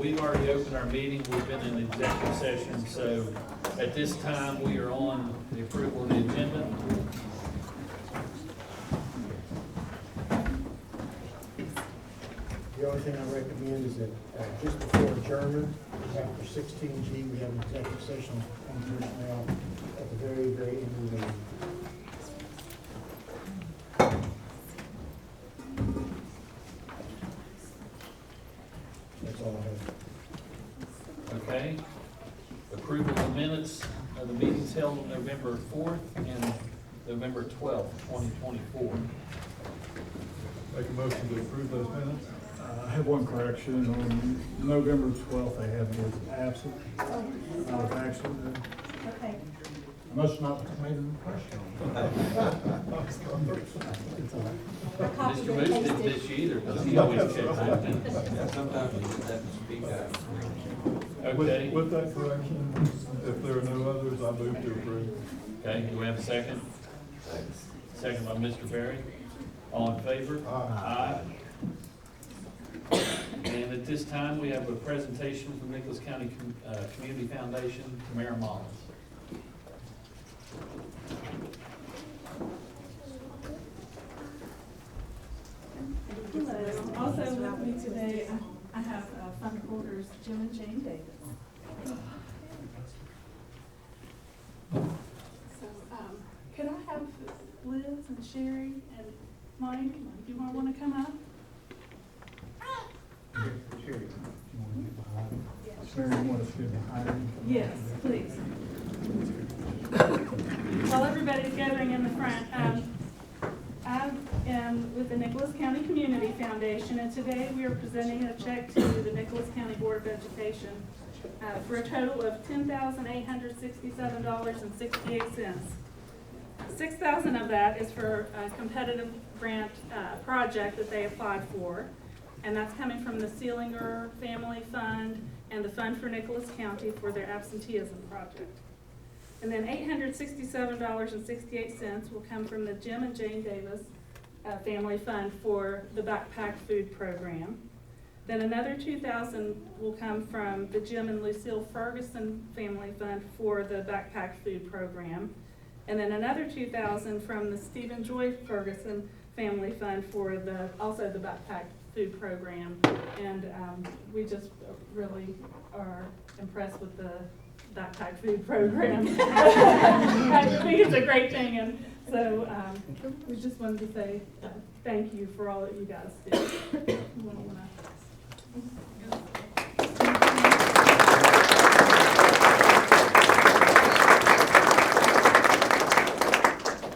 We've already opened our meeting, we've been in executive session, so at this time, we are on the approval of the agenda. The only thing I recommend is that just before adjournment, after 16G, we have an executive session on personnel at the very, very end of the meeting. That's all I have. Okay. Approval of the minutes of the meetings held on November 4th and November 12th, 2024. Make a motion to approve those minutes? I have one correction. On November 12th, I have was absent. I was actually there. Okay. I must not have made an impression. I copied Mr. and Moose didn't pasted. miss you either, because he always checks those minutes. Sometimes you just have to speak out. Okay, With that correction, if there are no others, I move to approve. okay, do we have a second? Second by Mr. Berry. All in favor? Aye. And at this time, we have a presentation from Nicholas County Community Foundation, Tamara Mullins. Hello. Also with me today, I have fund holders Jim and Jane Davis. So, could I have Liz and Sherry and Mike, do you want to come up? Sherry, you want to sit behind me? Yes, please. While everybody's gathering in the front, I am with the Nicholas County Community Foundation, and today we are presenting a check to the Nicholas County Board of Education for a total of $10,867.68. $6,000 of that is for a competitive grant project that they applied for, and that's coming from the Seelinger Family Fund and the Fund for Nicholas County for their absenteeism project. And then $867.68 will come from the Jim and Jane Davis Family Fund for the Backpack Food Program. Then another $2,000 will come from the Jim and Lucille Ferguson Family Fund for the Backpack Food Program. And then another $2,000 from the Stephen Joy Ferguson Family Fund for also the Backpack Food Program. And we just really are impressed with the Backpack Food Program. I think it's a great thing, and so we just wanted to say thank you for all that you guys do.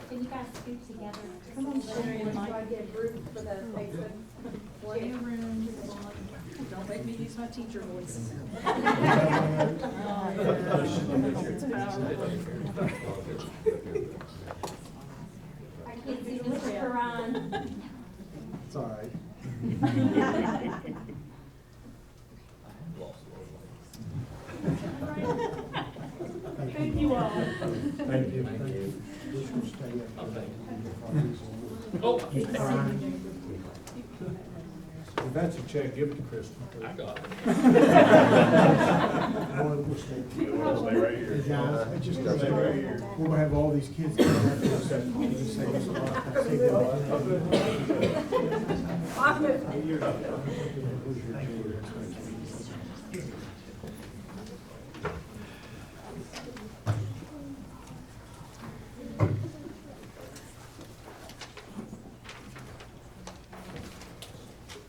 Can you guys scoot together? Come on, Sherry and Mike. Don't make me use my teacher voice. I can't see Mr. Karan. It's all right. Thank you all. Thank you. This will stay up there. Oh, If that's a check, give it to Kristen. I got it. We'll stay. Stay right here. Hey, guys, I just, Stay right here. we're gonna have all these kids come back to us. Just say this a lot. I say that all the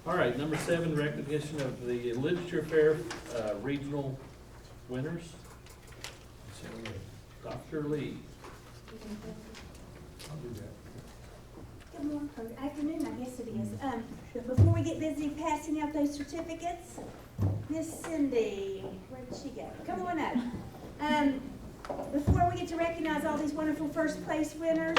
All right, number 7, recognition of the Literature Fair regional winners. So, Dr. Lee. I'll do that. Good morning, or afternoon, I guess it is. Before we get busy passing out those certificates, Miss Cindy, where did she go? Come on up. Before we get to recognize all these wonderful first place winners,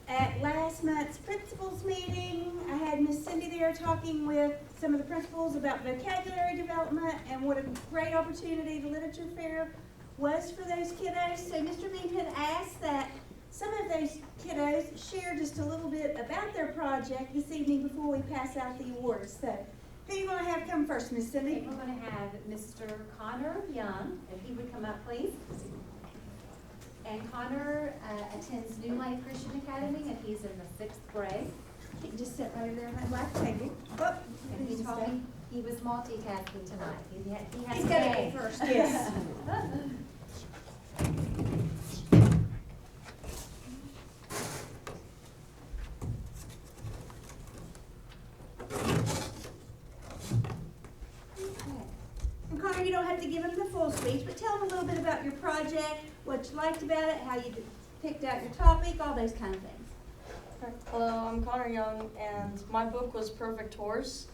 at last month's principals meeting, I had Miss Cindy there talking with some of the principals about vocabulary development and what a great opportunity the literature fair was for those kiddos. So Mr. Bean had asked that some of those kiddos share just a little bit about their project this evening before we pass out the awards. So Who you gonna have come first, Miss Cindy? We're gonna have Mr. Connor Young, if he would come up, please. And Connor attends New Life Christian Academy, and he's in the 6th grade. You can just sit right over there and my wife, thank you. Oh, And he told me he was multitasking tonight. He has He's a gotta day. go first, yes. And Connor, you don't have to give him the full speech, but tell him a little bit about your project, what you liked about it, how you picked out your topic, all those kind of things. Hello, I'm Connor Young, and my book was Perfect Horse.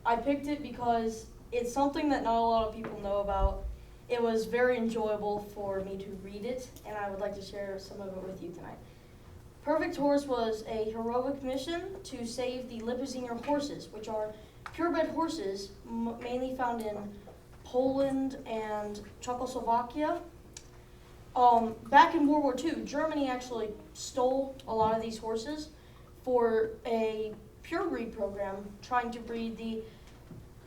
I picked it because it's something that not a lot of people know about. It was very enjoyable for me to read it, and I would like to share some of it with you tonight. Perfect Horse was a heroic mission to save the Lipizzaner horses, which are purebred horses mainly found in Poland and Czechoslovakia. Back in World War II, Germany actually stole a lot of these horses for a pure breed program trying to breed the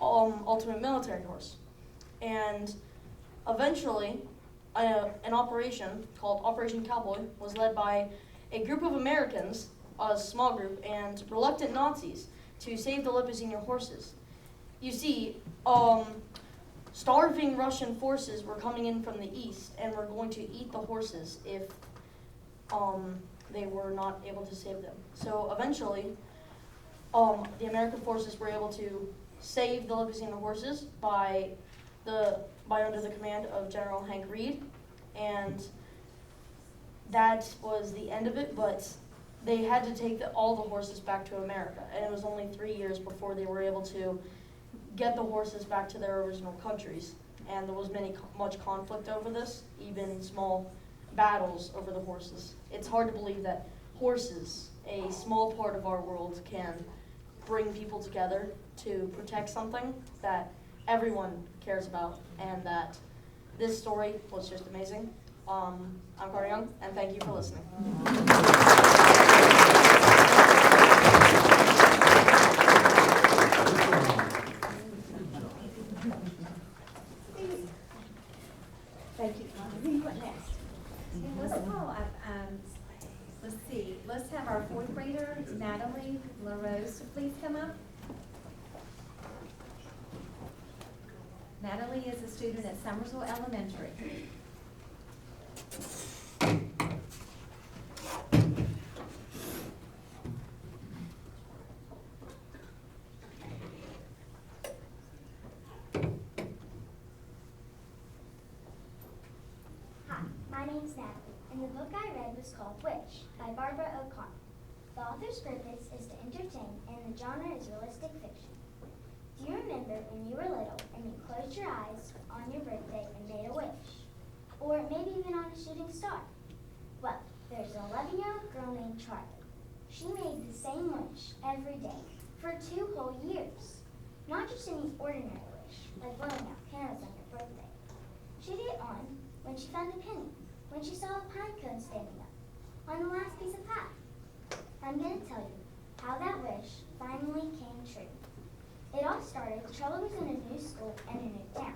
ultimate military horse. And eventually, an operation called Operation Cowboy was led by a group of Americans, a small group, and reluctant Nazis to save the Lipizzaner horses. You see, starving Russian forces were coming in from the east and were going to eat the horses if they were not able to save them. So eventually, the American forces were able to save the Lipizzaner horses by under the command of General Hank Reed, and that was the end of it. But they had to take all the horses back to America, and it was only 3 years before they were able to get the horses back to their original countries. And there was much conflict over this, even small battles over the horses. It's hard to believe that horses, a small part of our world, can bring people together to protect something that everyone cares about, and that this story was just amazing. I'm Carter Young, and thank you for listening. Thank you, Connor. Who you want next? Let's see, let's have our 4th grader, Natalie LaRose, to please come up. Natalie is a student at Summersville Elementary. Hi, my name's Natalie, and the book I read was called Wish by Barbara O'Connor. The author's purpose is to entertain, and the genre is realistic fiction. Do you remember when you were little and you closed your eyes on your birthday and made a wish? Or maybe even on a shooting star? Well, there's an 11-year-old girl named Charlie. She made the same wish every day for 2 whole years. Not just any ordinary wish, like blowing out candles on your birthday. She did it on when she found a penny, when she saw a pine cone standing up, on the last piece of pie. I'm going to tell you how that wish finally came true. It all started, Charlie was in a new school and a new town.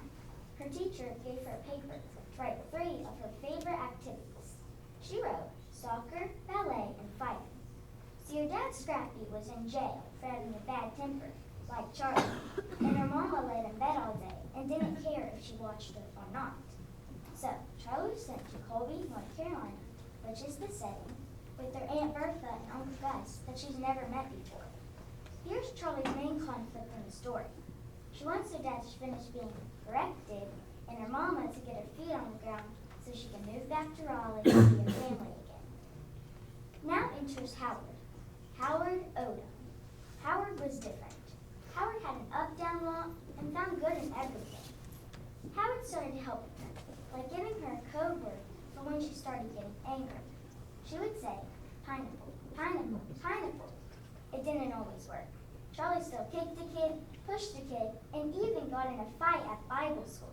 Her teacher gave her a paper to write 3 of her favorite activities. She wrote soccer, ballet, and fighting. See, her dad, Scrappy, was in jail for having a bad temper, like Charlie, and her mama let him bed all day and didn't care if she watched her or not. So, Charlie was sent to Colby, North Carolina, which is the setting, with their Aunt Bertha and Uncle Gus that she's never met before. Here's Charlie's main conflict in the story. She wants her dad to finish being corrected and her mama to get her feet on the ground so she can move back to Raleigh and be a family again. Now enters Howard. Howard Odom. Howard was different. Howard had an up-down walk and found good in everything. Howard started helping her, like giving her a code word for when she started getting angry. She would say, pineapple, pineapple, pineapple. It didn't always work. Charlie still kicked the kid, pushed the kid, and even got in a fight at Bible school.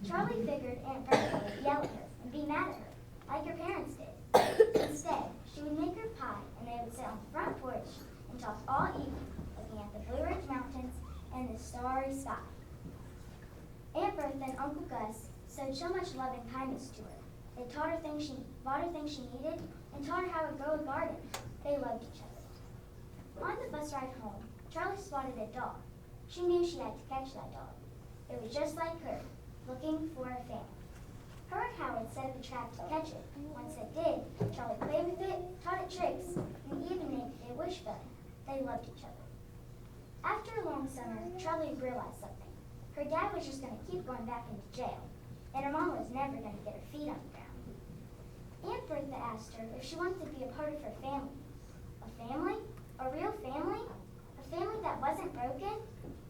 Charlie figured Aunt Bertha would yell at her and be mad at her, like her parents did. Instead, she would make her pie, and they would sit on the front porch and talk all evening, with looking at the Blue Ridge Mountains and the starry sky. Aunt Bertha and Uncle Gus showed so much love and kindness to her. They taught her things bought her things she needed, and taught her how to grow a garden. They loved each other. On the bus ride home, Charlie spotted a dog. She knew she had to catch that dog. It was just like her, looking for a family. Her and Howard set up a trap to catch it. Once it did, Charlie played with it, taught it tricks, and even made it a wishbone. They loved each other. After a long summer, Charlie realized something. Her dad was just going to keep going back into jail, and her mom was never going to get her feet on the ground. Aunt Bertha asked her if she wanted to be a part of her family. A family? A real family? A family that wasn't broken?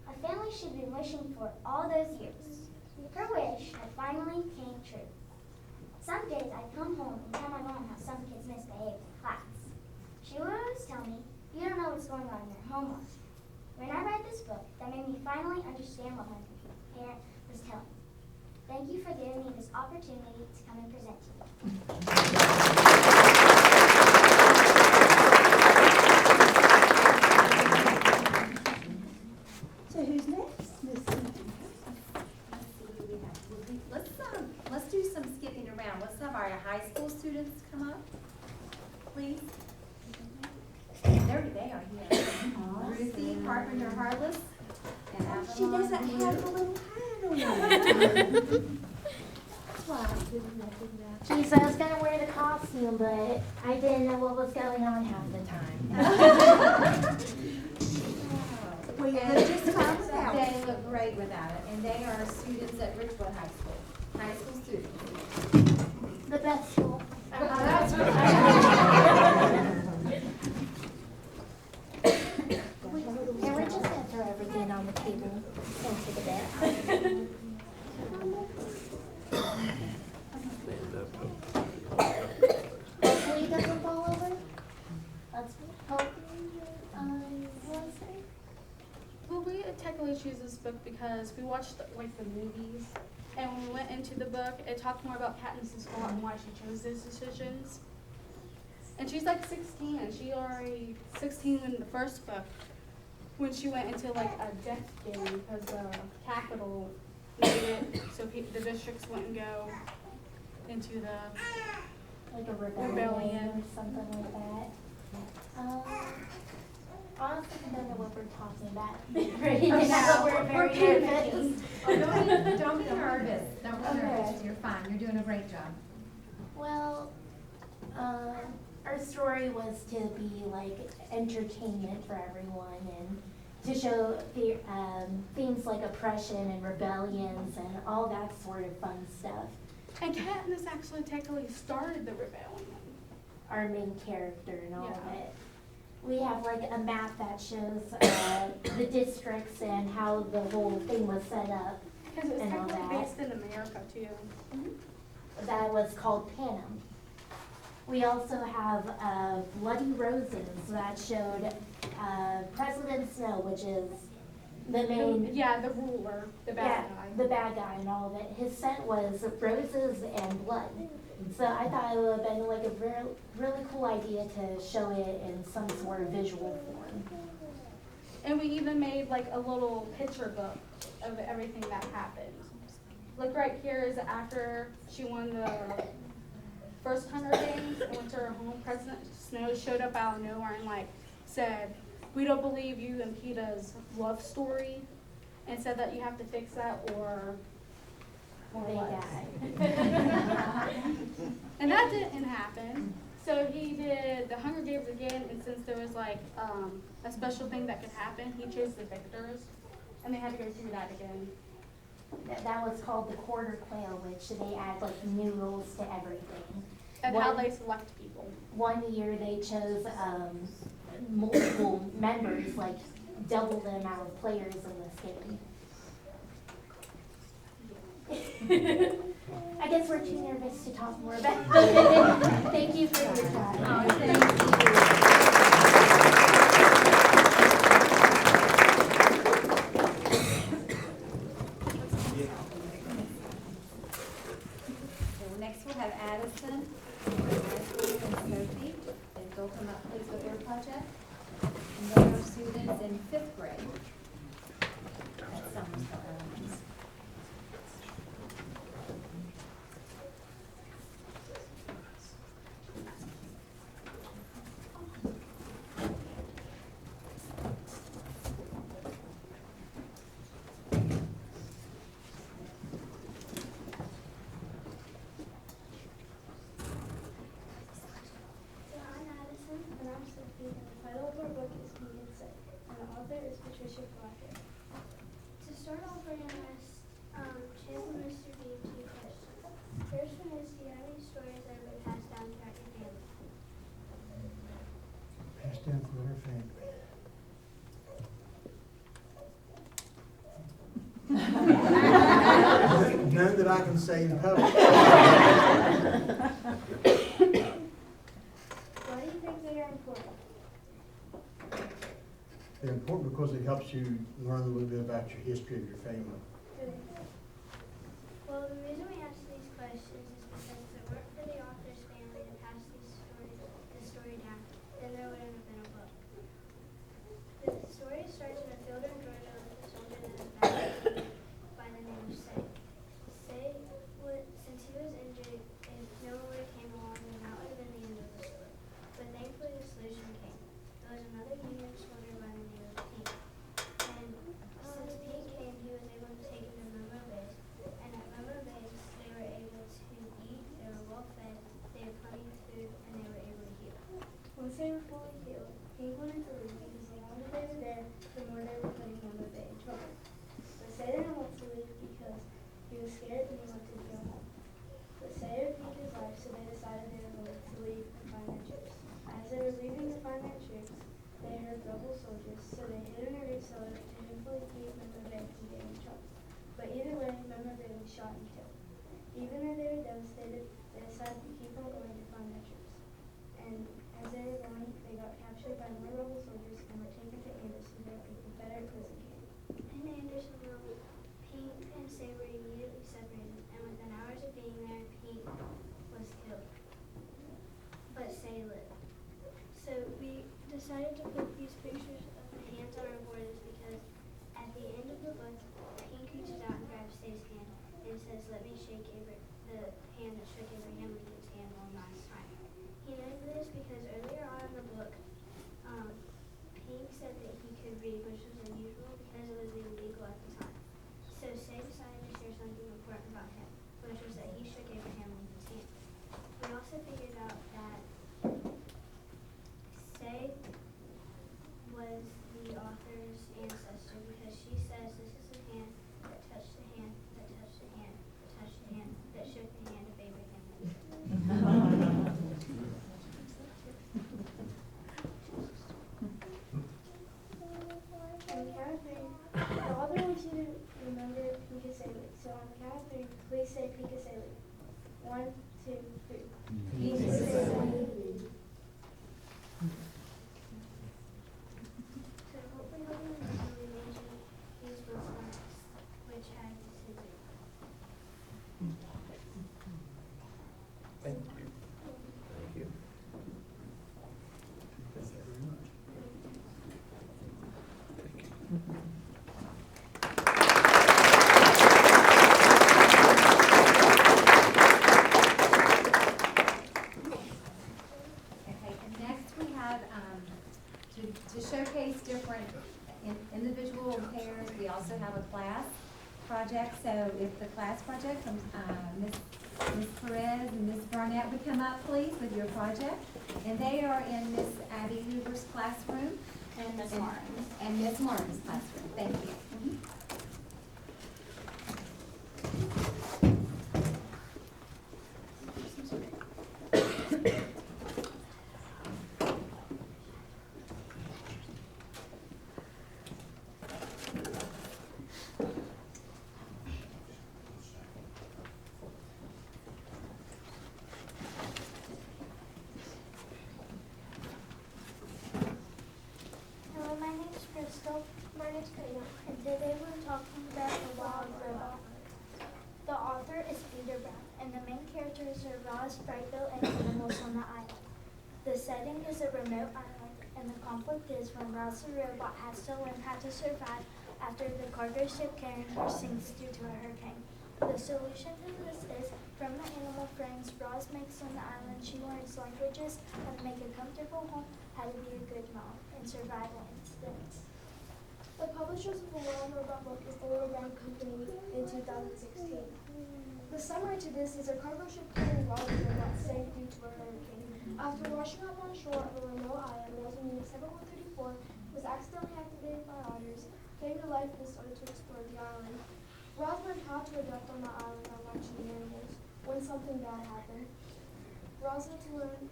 A family she'd been wishing for all those years. Her wish had finally came true. Some days I'd come home and tell my mom how some kids misbehaved in class. She would always tell me, "You don't know what's going on in their homework." When I read this book, that made me finally understand what my parent was telling me. Thank you for giving me this opportunity to come and present to you. So who's next, Miss Cindy? Let's do some skipping around. Let's have our high school students come up, please. There they are here. Ruthie Carpenter Harless and Avalon. She doesn't have a little hat on. Geez, I was gonna wear the costume, but I didn't know what was going on half the time. Well, you And look just fine without it. they look great without it, and they are students at Ridgewood High School, high school students. The best school. That's And we're just gonna throw everything on the table and take a bed. Hopefully it doesn't fall over. Let's hope. What was it? Well, we technically choose this book because we watched like the movies, and when we went into the book, it talked more about Katniss's fault and why she chose those decisions. And she's like 16, and she already 16 in the first book when she went into like a death game because the capital made it so the districts wouldn't go into the Like a rebellion or something like that. Honestly, I don't know what we're talking about. We're very nervous. Oh, don't be nervous. Don't be Okay. nervous. You're fine. You're doing a great job. Well, our story was to be like entertainment for everyone and to show the, themes like oppression and rebellions and all that sort of fun stuff. And Katniss actually technically started the rebellion. Our main character and all of Yeah. it. We have like a map that shows the districts and how the whole thing was set up. Because it was And all technically that. based in America too. That was called Panem. We also have Bloody Roses that showed President Snow, which is the main, Yeah, the ruler, the bad guy. the bad guy and all of it. His scent was roses and blood. So I thought it would have been like a really cool idea to show it in some sort of visual form. And we even made like a little picture book of everything that happened. Like right here is after she won the first Hunger Games and went to her home, President Snow showed up out of nowhere and like said, "We don't believe you and Peeta's love story," and said that you have to fix that or They what. died. And that didn't happen. So he did the Hunger Games again, and since there was like a special thing that could happen, he chose the victors, and they had to go through that again. That was called the Quarter Quail, which they add like new rules to everything. And how One- they select people. One year they chose multiple members, like double the amount of players in this game. I guess we're too nervous to talk more about it. Thank you for your time. Oh, thank you. So next we'll have Addison, Leslie, and Sophie. And they'll come up please with their project. And they are students in 5th grade. stories that have been passed down throughout your family? Passed down through our family. None that I can say in public. Why do you think they are important? They're important because it helps you learn a little bit about your history of your family. Well, the reason we ask these questions is because if it weren't for the author's family to pass this story down, then there wouldn't have been a book. The story starts in a field in Georgia with a soldier that is battling by the name of Say. Since he was injured, if no one would have came along, then that would have been the end of the story. But thankfully, the solution came. There was another Union soldier by the name of Pink. And since Pink came, he was able to take him to Momo Base. And at Momo Base, they were able to eat, they were well fed, they had plenty of food, and they were able to heal. Once they were fully healed, Pink wanted to leave because the longer they were there, the more they were putting Momo Bay in trouble. But Say didn't want to leave because he was scared and he wanted to go home. But Say refused his life, so they decided they were going to leave and find their troops. As they were leaving to find their troops, they heard rebel soldiers, so they hid in a root cellar to hopefully keep Momo Bay from getting in trouble. But either way, Momo Bay was shot and killed. Even though they were devastated, they decided to keep on going to find their troops. And as they were going, they got captured by more rebel soldiers and were taken to Andersonville, a Confederate prison camp. In Andersonville, Pink and Say were immediately separated, and within hours of being there, Pink was killed. But Say lived. So we decided to put these pictures of the hands on our borders because at the end of the book, Pink reaches out and grabs Say's hand and says, "Let me shake the hand that shook Abraham Lincoln's hand one last time." He knows this because earlier on in the book, Pink said that he could read, which was unusual because it was illegal at the time. So Say decided to share something important about him, which was that he shook Abraham Lincoln's hand. We also figured out that Say was the author's ancestor because she says this is the hand that touched the hand that touched the hand that touched the hand that shook the hand of Abraham Lincoln. On the count of three, the author wants you to remember Pika Saley. So on the count of three, please say Pika Saley. 1, 2, 3. Pika Saley. So hopefully we made you these books which had this history. Thank you. Thank you. Okay, and next we have, to showcase different individual pairs, we also have a class project. So if the class project from Ms. Perez and Ms. Barnett would come up, please, with your project. And they are in Ms. Abby Hoover's classroom. And Ms. Martin's. And Ms. Martin's classroom. Thank you. Hello, my name is Crystal. My name is Karina. And today we're talking about the wild robot. The author is Peter Brown, and the main characters are Roz, Brightbill, and animals on the island. The setting is a remote island, and the conflict is when Roz the robot has to learn how to survive after the cargo ship carrying her sinks due to a hurricane. The solution to this is, from the animal friends Roz makes on the island, she learns languages, how to make a comfortable home, how to be a good mom, and survival instincts. The publishers of the Wild Robot book is the Little Brown Company in 2016. The summary to this is a cargo ship carrying Wild Robot sank due to a hurricane. After washing up on shore of a remote island, Rosamund 7134 was accidentally activated by otters, came to life and started to explore the island. Roz learned how to adapt on the island by watching the animals. When something bad happened, Roz had to learn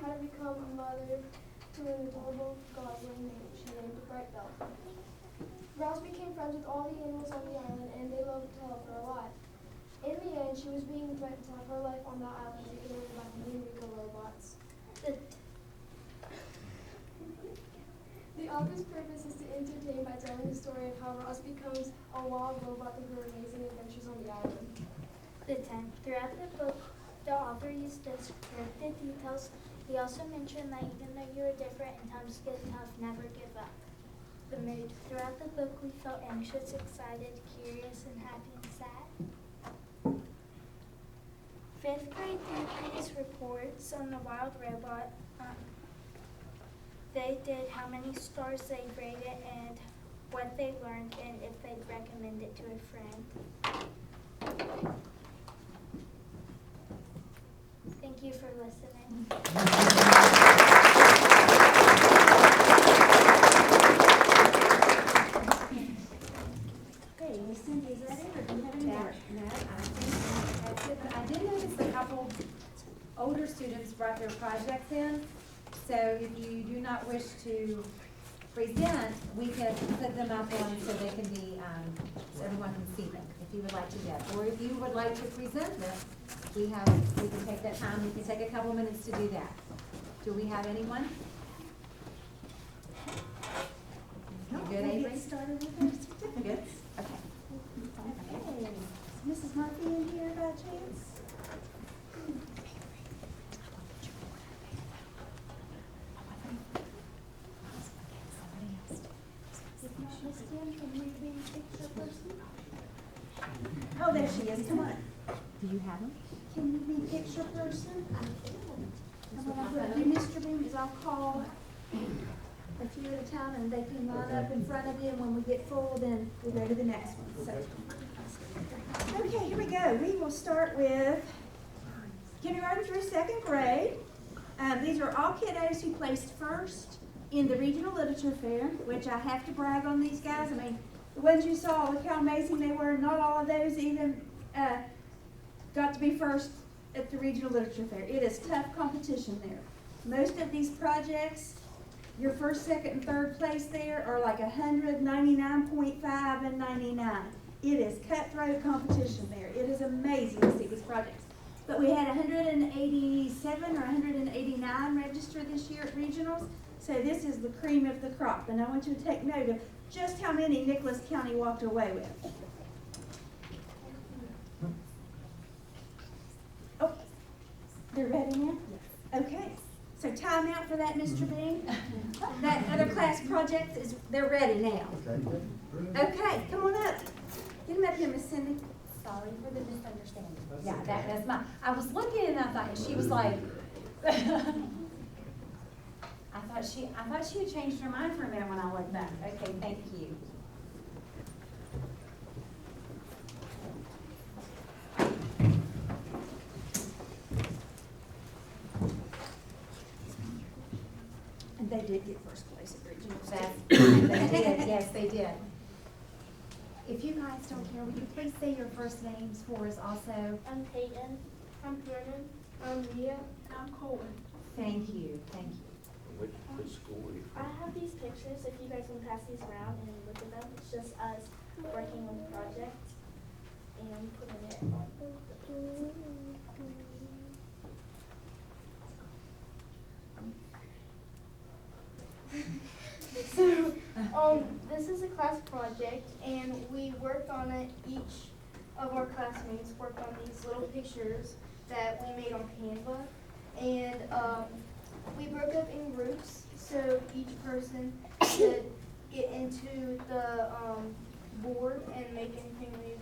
how to become a mother to an adorable goblin named she named Bright Bell. Roz became friends with all the animals on the island, and they loved to help her a lot. In the end, she was being threatened to have her life on the island taken over by the Eureka robots. The author's purpose is to entertain by telling the story of how Roz becomes a wild robot through her amazing adventures on the island. The 10. Throughout the book, the author used descriptive details. He also mentioned that even though you are different and times get tough, never give up. The mood. Throughout the book, we felt anxious, excited, curious, and happy and sad. 5th grade these reports on the wild robot. They did how many stars they rated and what they learned and if they'd recommend it to a friend. Thank you for listening. Okay, Miss Cindy, is that it, or do you have any more? No, I think that's it, but I did notice a couple older students brought their projects in. So if you do not wish to present, we can put them up on so they can be, so everyone can see them, if you would like to do that. Or if you would like to present them, we can take that time, we can take a couple minutes to do that. Do we have anyone? You good, We'll Avery? get started with our certificates. Okay. Okay, is Mrs. Murphy in here by chance? Oh, there she is, come on. Do you have them? Can you be picture person? And what I'm gonna do, Mr. Beam, is I'll call a few at a time and they can line up in front of you, and when we get full, then we'll go to the next one, so. Okay, here we go. We will start with kindergarten through 2nd grade. These are all kiddos who placed first in the regional literature fair, which I have to brag on these guys. I mean, the ones you saw, look how amazing they were. Not all of those even got to be first at the regional literature fair. It is tough competition there. Most of these projects, your first, second, and third place there are like 100, 99.5, and 99. It is cutthroat competition there. It is amazing to see these projects. But we had 187 or 189 registered this year at regionals. So this is the cream of the crop. And I want you to take note of just how many Nicholas County walked away with. Oh, they're ready now? Yes. Okay. So time out for that, Mr. Bean. That other class project they're ready now. Okay, come on up. Get him up here, Miss Cindy. Sorry for the misunderstanding. Yeah, that's my, I was looking and I thought, she was like, I thought she had changed her mind for a minute when I looked back. Okay, thank you. And they did get first place at regionals. They did, yes, they did. If you guys don't care, would you please say your first names for us also? I'm Peyton. I'm Brennan. I'm Mia. And I'm Colin. Thank you, thank you. Which school are you I from? have these pictures, if you guys want to pass these around and look at them. It's just us working on the project and putting it on. So, this is a class project, and we worked on it. Each of our classmates worked on these little pictures that we made on Canva, and we broke up in groups, so each person could get into the board and make anything they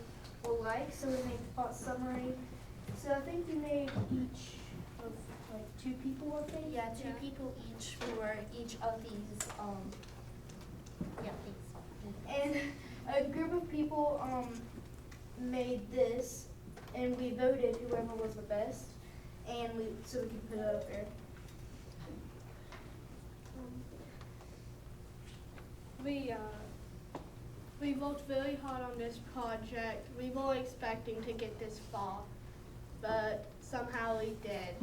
will like. So we made a thought summary. So I think we made each of like 2 people, I think. Yeah, 2 people each for each of these, yeah, these. And a group of people made this, and we voted whoever was the best, and so we could put it up there. We We worked very hard on this project. We were expecting to get this far, but somehow we did.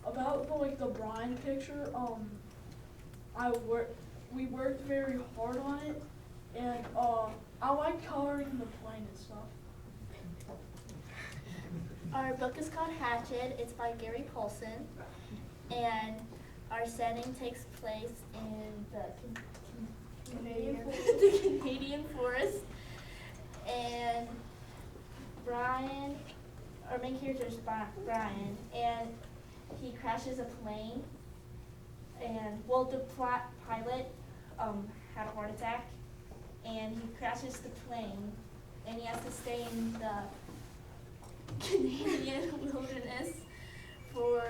About the Brian picture, we worked very hard on it, and I like coloring the plane and stuff. Our book is called Hatchet. It's by Gary Paulson, and our setting takes place in the Canadian forest. And Brian, our main character is Brian, and he crashes a plane. And the pilot had a heart attack, and he crashes the plane, and he has to stay in the Canadian wilderness for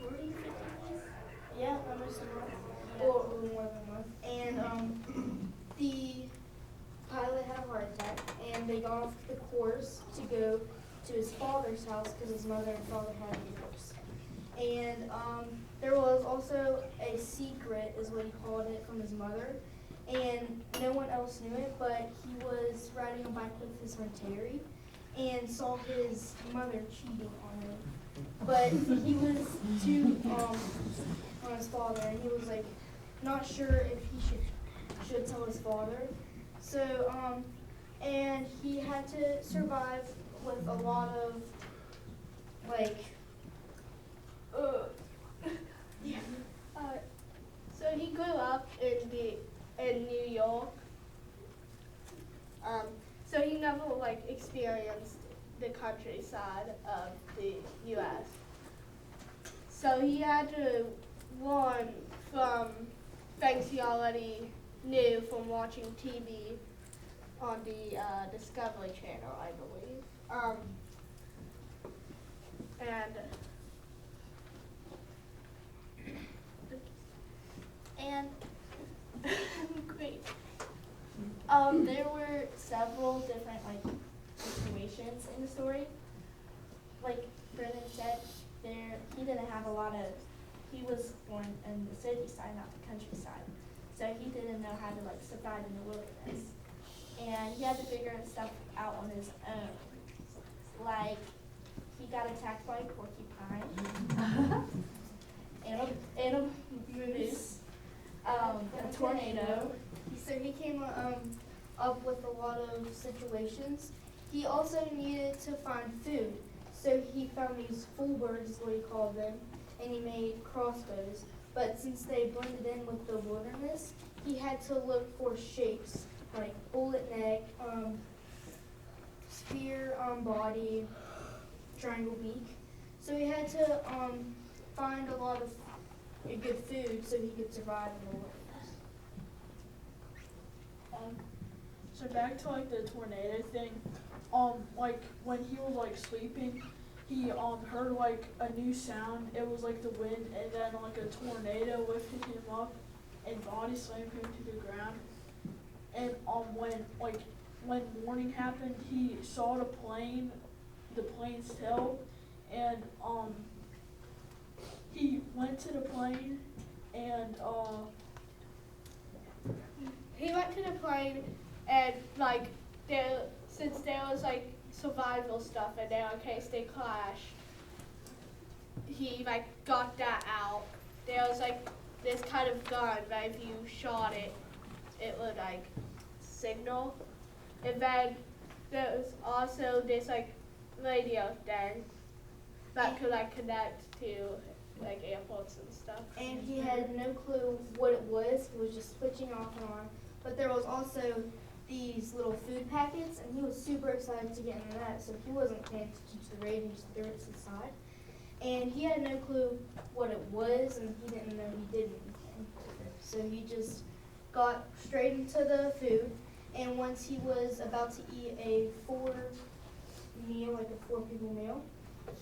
40, 50 days? Yeah, almost a month. Yeah. Or more than a month. And the pilot had a heart attack, and they got off the course to go to his father's house because his mother and father had a divorce. And there was also a secret, is what he called it, from his mother. And no one else knew it, but he was riding a bike with his friend Terry and saw his mother cheating on him. But he was too on his father, and he was like not sure if he should tell his father. So and he had to survive with a lot of yeah. So he grew up in New York. So he never experienced the countryside of the U.S. So he had to learn from things he already knew from watching TV on the Discovery Channel, I believe. And great. There were several different situations in the story. Like Brennan said, he didn't have a lot of. He was born in the city side, not the countryside, so he didn't know how to survive in the wilderness, and he had to figure stuff out on his own. Like he got attacked by a porcupine, and a moose. A tornado. So he came up with a lot of situations. He also needed to find food. So he found these full birds, is what he called them, and he made crossbows. But since they blended in with the wilderness, he had to look for shapes, like bullet neck, spear body, triangle beak. So he had to find a lot of good food so he could survive in the wilderness. So back to the tornado thing, when he was sleeping, he heard a new sound. It was the wind, and then a tornado lifted him up and body slammed him to the ground. And when morning happened, he saw the plane's tail, and he went to the plane, and since there was survival stuff in there in case they crash, he got that out. There was this kind of gun that if you shot it, it would signal. And then there was also this radio thing that could connect to airports and stuff. And he had no clue what it was. He was just switching off and on. But there was also these little food packets, and he was super excited to get into that. So he wasn't paying attention to the radio, he just threw it to the side. And he had no clue what it was, and he didn't know he did anything. So he just got straight into the food, And once he was about to eat a 4 meal, like a 4 people meal,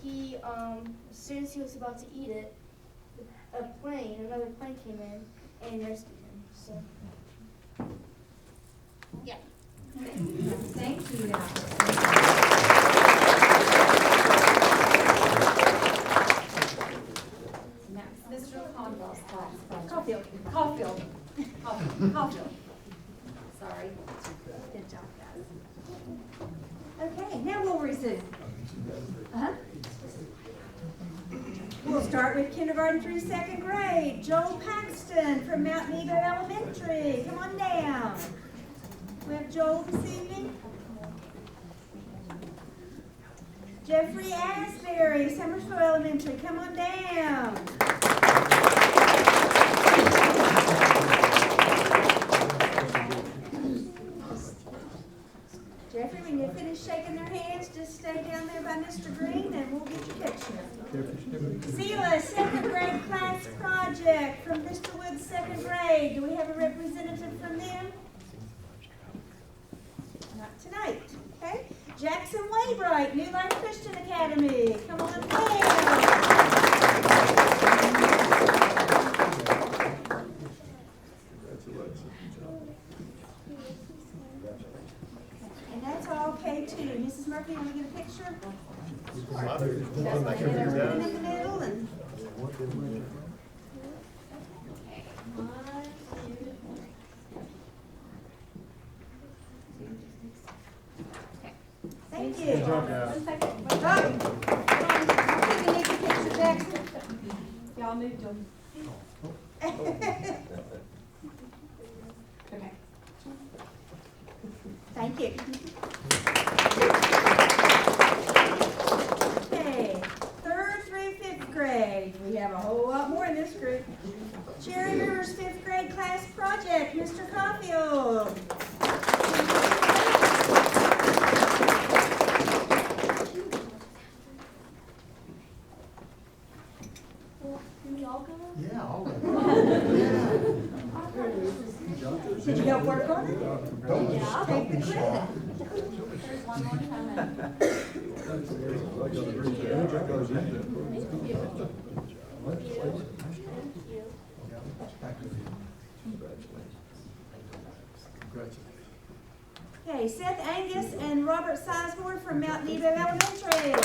he, as soon as he was about to eat it, another plane came in and rescued him. So, yeah. Thank you. Next, Mr. Caulfield's class. Caulfield. Sorry. Good job, guys. Okay, now we'll resume. We'll start with kindergarten through 2nd grade. Joel Paxton from Mount Nebo Elementary. Come on down. We have Joel this evening. Jeffrey Asbury, Summersville Elementary. Come on down. Jeffrey, when you finish shaking their hands, just stay down there by Mr. Green and we'll get your picture. Zila, 2nd grade class project from Mr. Wood's 2nd grade. Do we have a representative from them? Not tonight, okay? Jackson Waybright, New Life Christian Academy. Come on down. And that's all K2. Mrs. Murphy, want to get a picture? That's my in the middle and thank you. Good job, guys. 1 second. Come on. You need your picture, Jackson. Y'all moved them. Okay. Thank you. Okay, 3rd through 5th grade. We have a whole lot more in this group. Cherry River's 5th grade class project, Mr. Caulfield. Can we all go? Yeah, all of Did you help work on it? it. I'll take the credit. There's one more coming. Okay, Seth Angus and Robert Sizemore from Mount Nebo Elementary.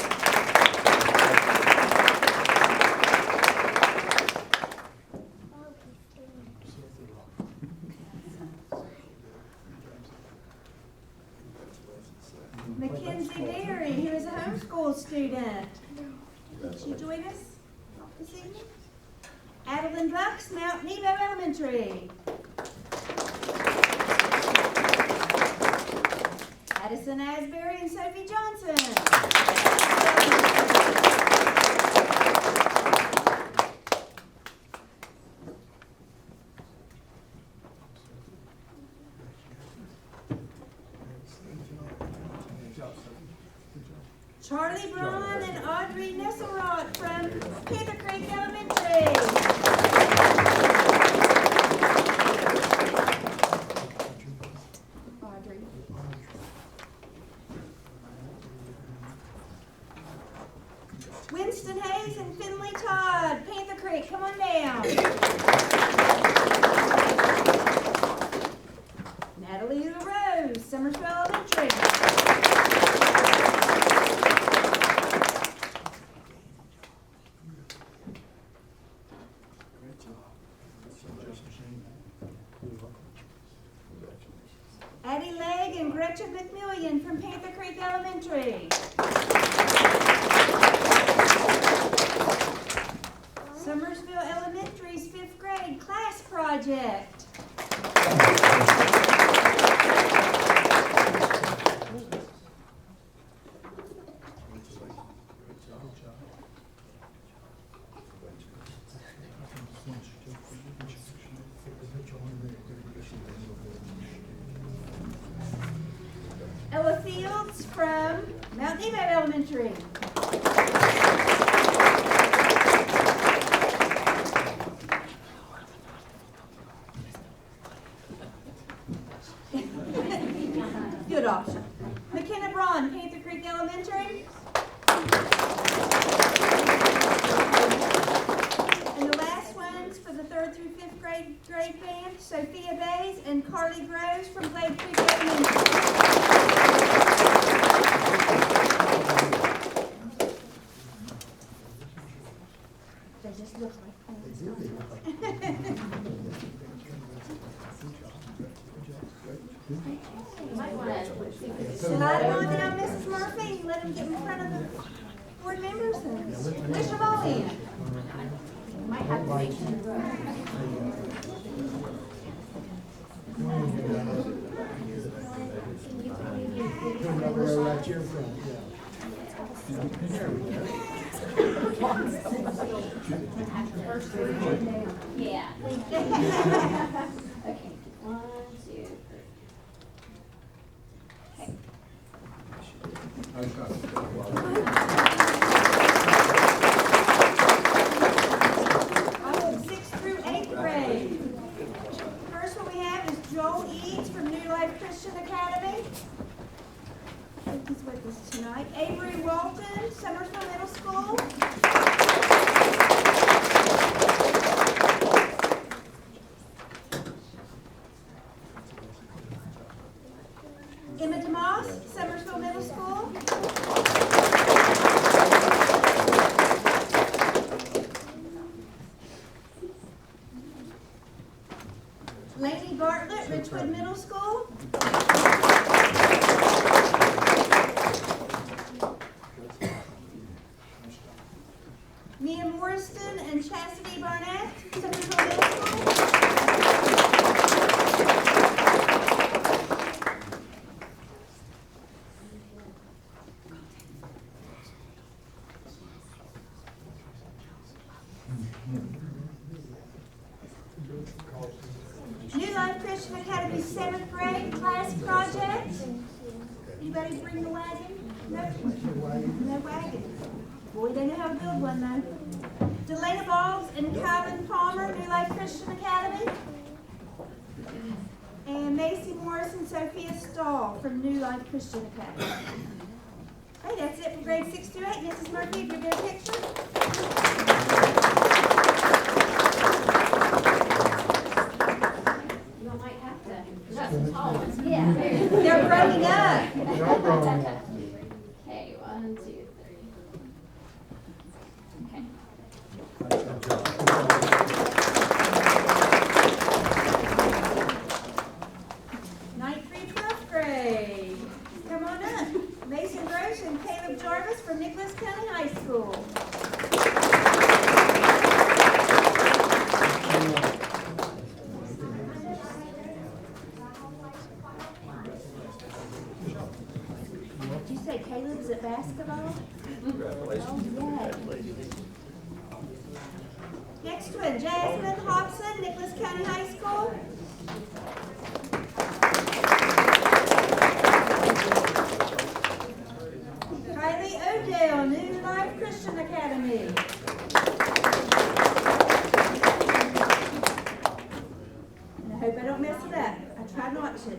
Mackenzie Berry, who is a homeschool student. Did she join us this evening? Adeline Bucks, Mount Nebo Elementary. Addison Asbury and Sophie Johnson. Charlie Braun and Audrey Nesselrod from Panther Creek Elementary. Audrey. Winston Hayes and Finley Todd, Panther Creek, come on down. Natalie LaRose, Summersville Elementary. Addie Legg and Gretchen McMillian from Panther Creek Elementary. Summersville Elementary's 5th grade class project. Ella Fields from Mount Nebo Elementary. Good option. McKenna Braun, Panther Creek Elementary. And the last ones for the 3rd through 5th grade band, Sophia Bays and Carly Groves from Glade Creek Elementary. They just look like Slide them on down, Mrs. Murphy, and let them get in front of the board members and wish them all in. Might have to make sure. Put another row right here in front, yeah. There we go. Yeah. Okay, 1, 2, 3. Awesome, 6th through 8th grade. First one we have is Joel Eads from New Life Christian Academy. I think he's with us tonight. Avery Walton, Summersville Middle School. Emma DeMoss, Summersville Middle School. Lainey Bartlett, Ridgewood Middle School. Mia Morriston and Chastity Barnett, Summersville Middle School. New Life Christian Academy 7th grade class project. Anybody bring the wagon? No? No wagon. Boy, they know how to build one though. Delana Boggs and Kylan Palmer, New Life Christian Academy. And Macy Morris and Sophia Stahl from New Life Christian Academy. Okay, that's it for grade 6 through 8. Mrs. Murphy, if you'll get a picture. You might have to. That's some tall ones. Yeah. They're growing up. They're growing up. Okay, 1, 2, 3. Okay. 9th through 12th grade. Come on up. Mason Gross and Caleb Jarvis from Nicholas County High School. Did you say Caleb's at basketball? Congratulations. Oh, yay. Next one, Jasmine Hobson, Nicholas County High School. Kylie Odell, New Life Christian Academy. And I hope I don't mess it up. I try not to.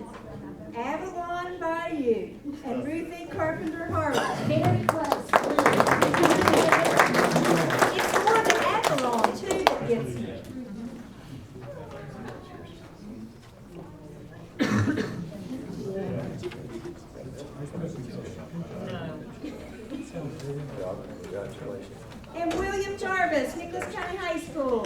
Avalon Bayou and Ruthie Carpenter Harvard. Very close. It's the one at Avalon too that gets me. Congratulations. And William Jarvis, Nicholas County High School.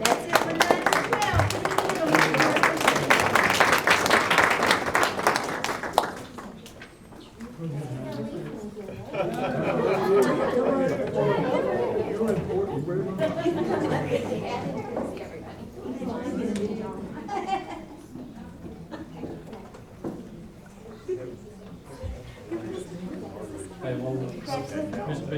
That's it for 9 through 12. Okay, well, Ms. B,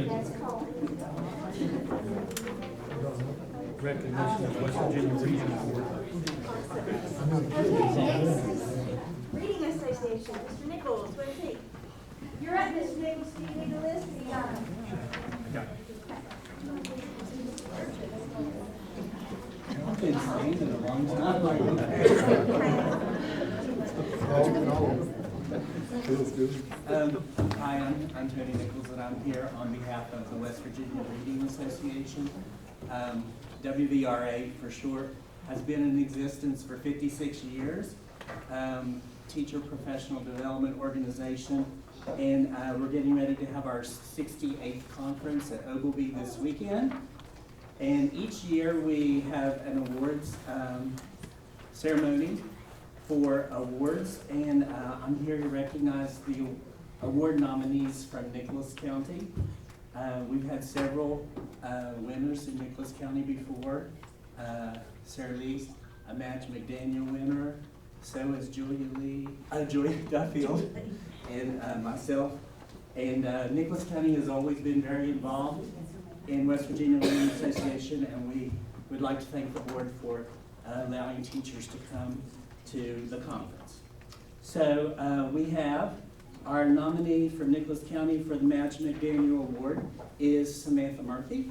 recognition of West Virginia Regional Board. Okay, next, reading Do you need a list? Or you got 'em? I've been standing a long time. Hi, I'm Tony Nichols, and I'm here on behalf of the West Virginia Reading Association. WVRA for short, has been in existence for 56 years. Teacher professional development organization, and we're getting ready to have our 68th conference at Ogilvie this weekend. And each year we have an awards ceremony for awards, and I'm here to recognize the award nominees from Nicholas County. We've had several winners in Nicholas County before. Sarah Lee's a Madge McDaniel winner, so is Julia Duffield, and myself. And Nicholas County has always been very involved in West Virginia Reading Association, and we would like to thank the board for allowing teachers to come to the conference. So we have our nominee from Nicholas County for the Madge McDaniel Award is Samantha Murphy.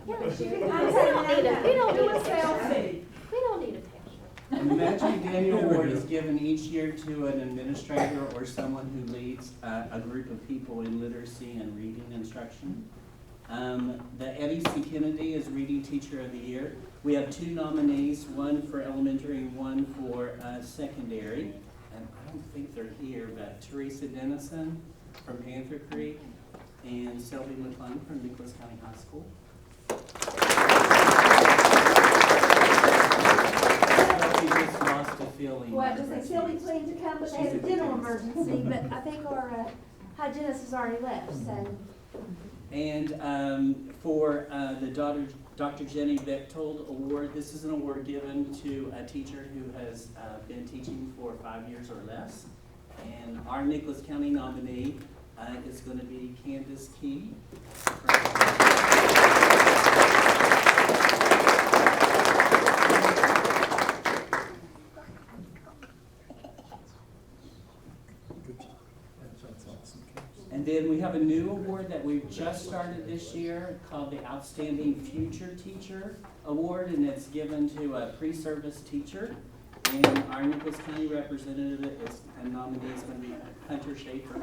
We don't do a selfie. We don't need a picture. The Madge McDaniel Award is given each year to an administrator or someone who leads a group of people in literacy and reading instruction. The Eddie C. Kennedy is Reading Teacher of the Year. We have two nominees, one for elementary and one for secondary. And I don't think they're here, but Teresa Dennison from Panther Creek and Sylvie McClung from Nicholas County High School. Sylvie just lost a feeling. Well, I just say Sylvie planned to come, but they had a dental emergency, but I think our hygienist has already left, so. And for the Dr. Jenny Bechtold Award, this is an award given to a teacher who has been teaching for 5 years or less. And our Nicholas County nominee is going to be Candace Key. And then we have a new award that we've just started this year called the Outstanding Future Teacher Award, and it's given to a pre-service teacher. And our Nicholas County representative is, and nominee is going to be Hunter Schaefer.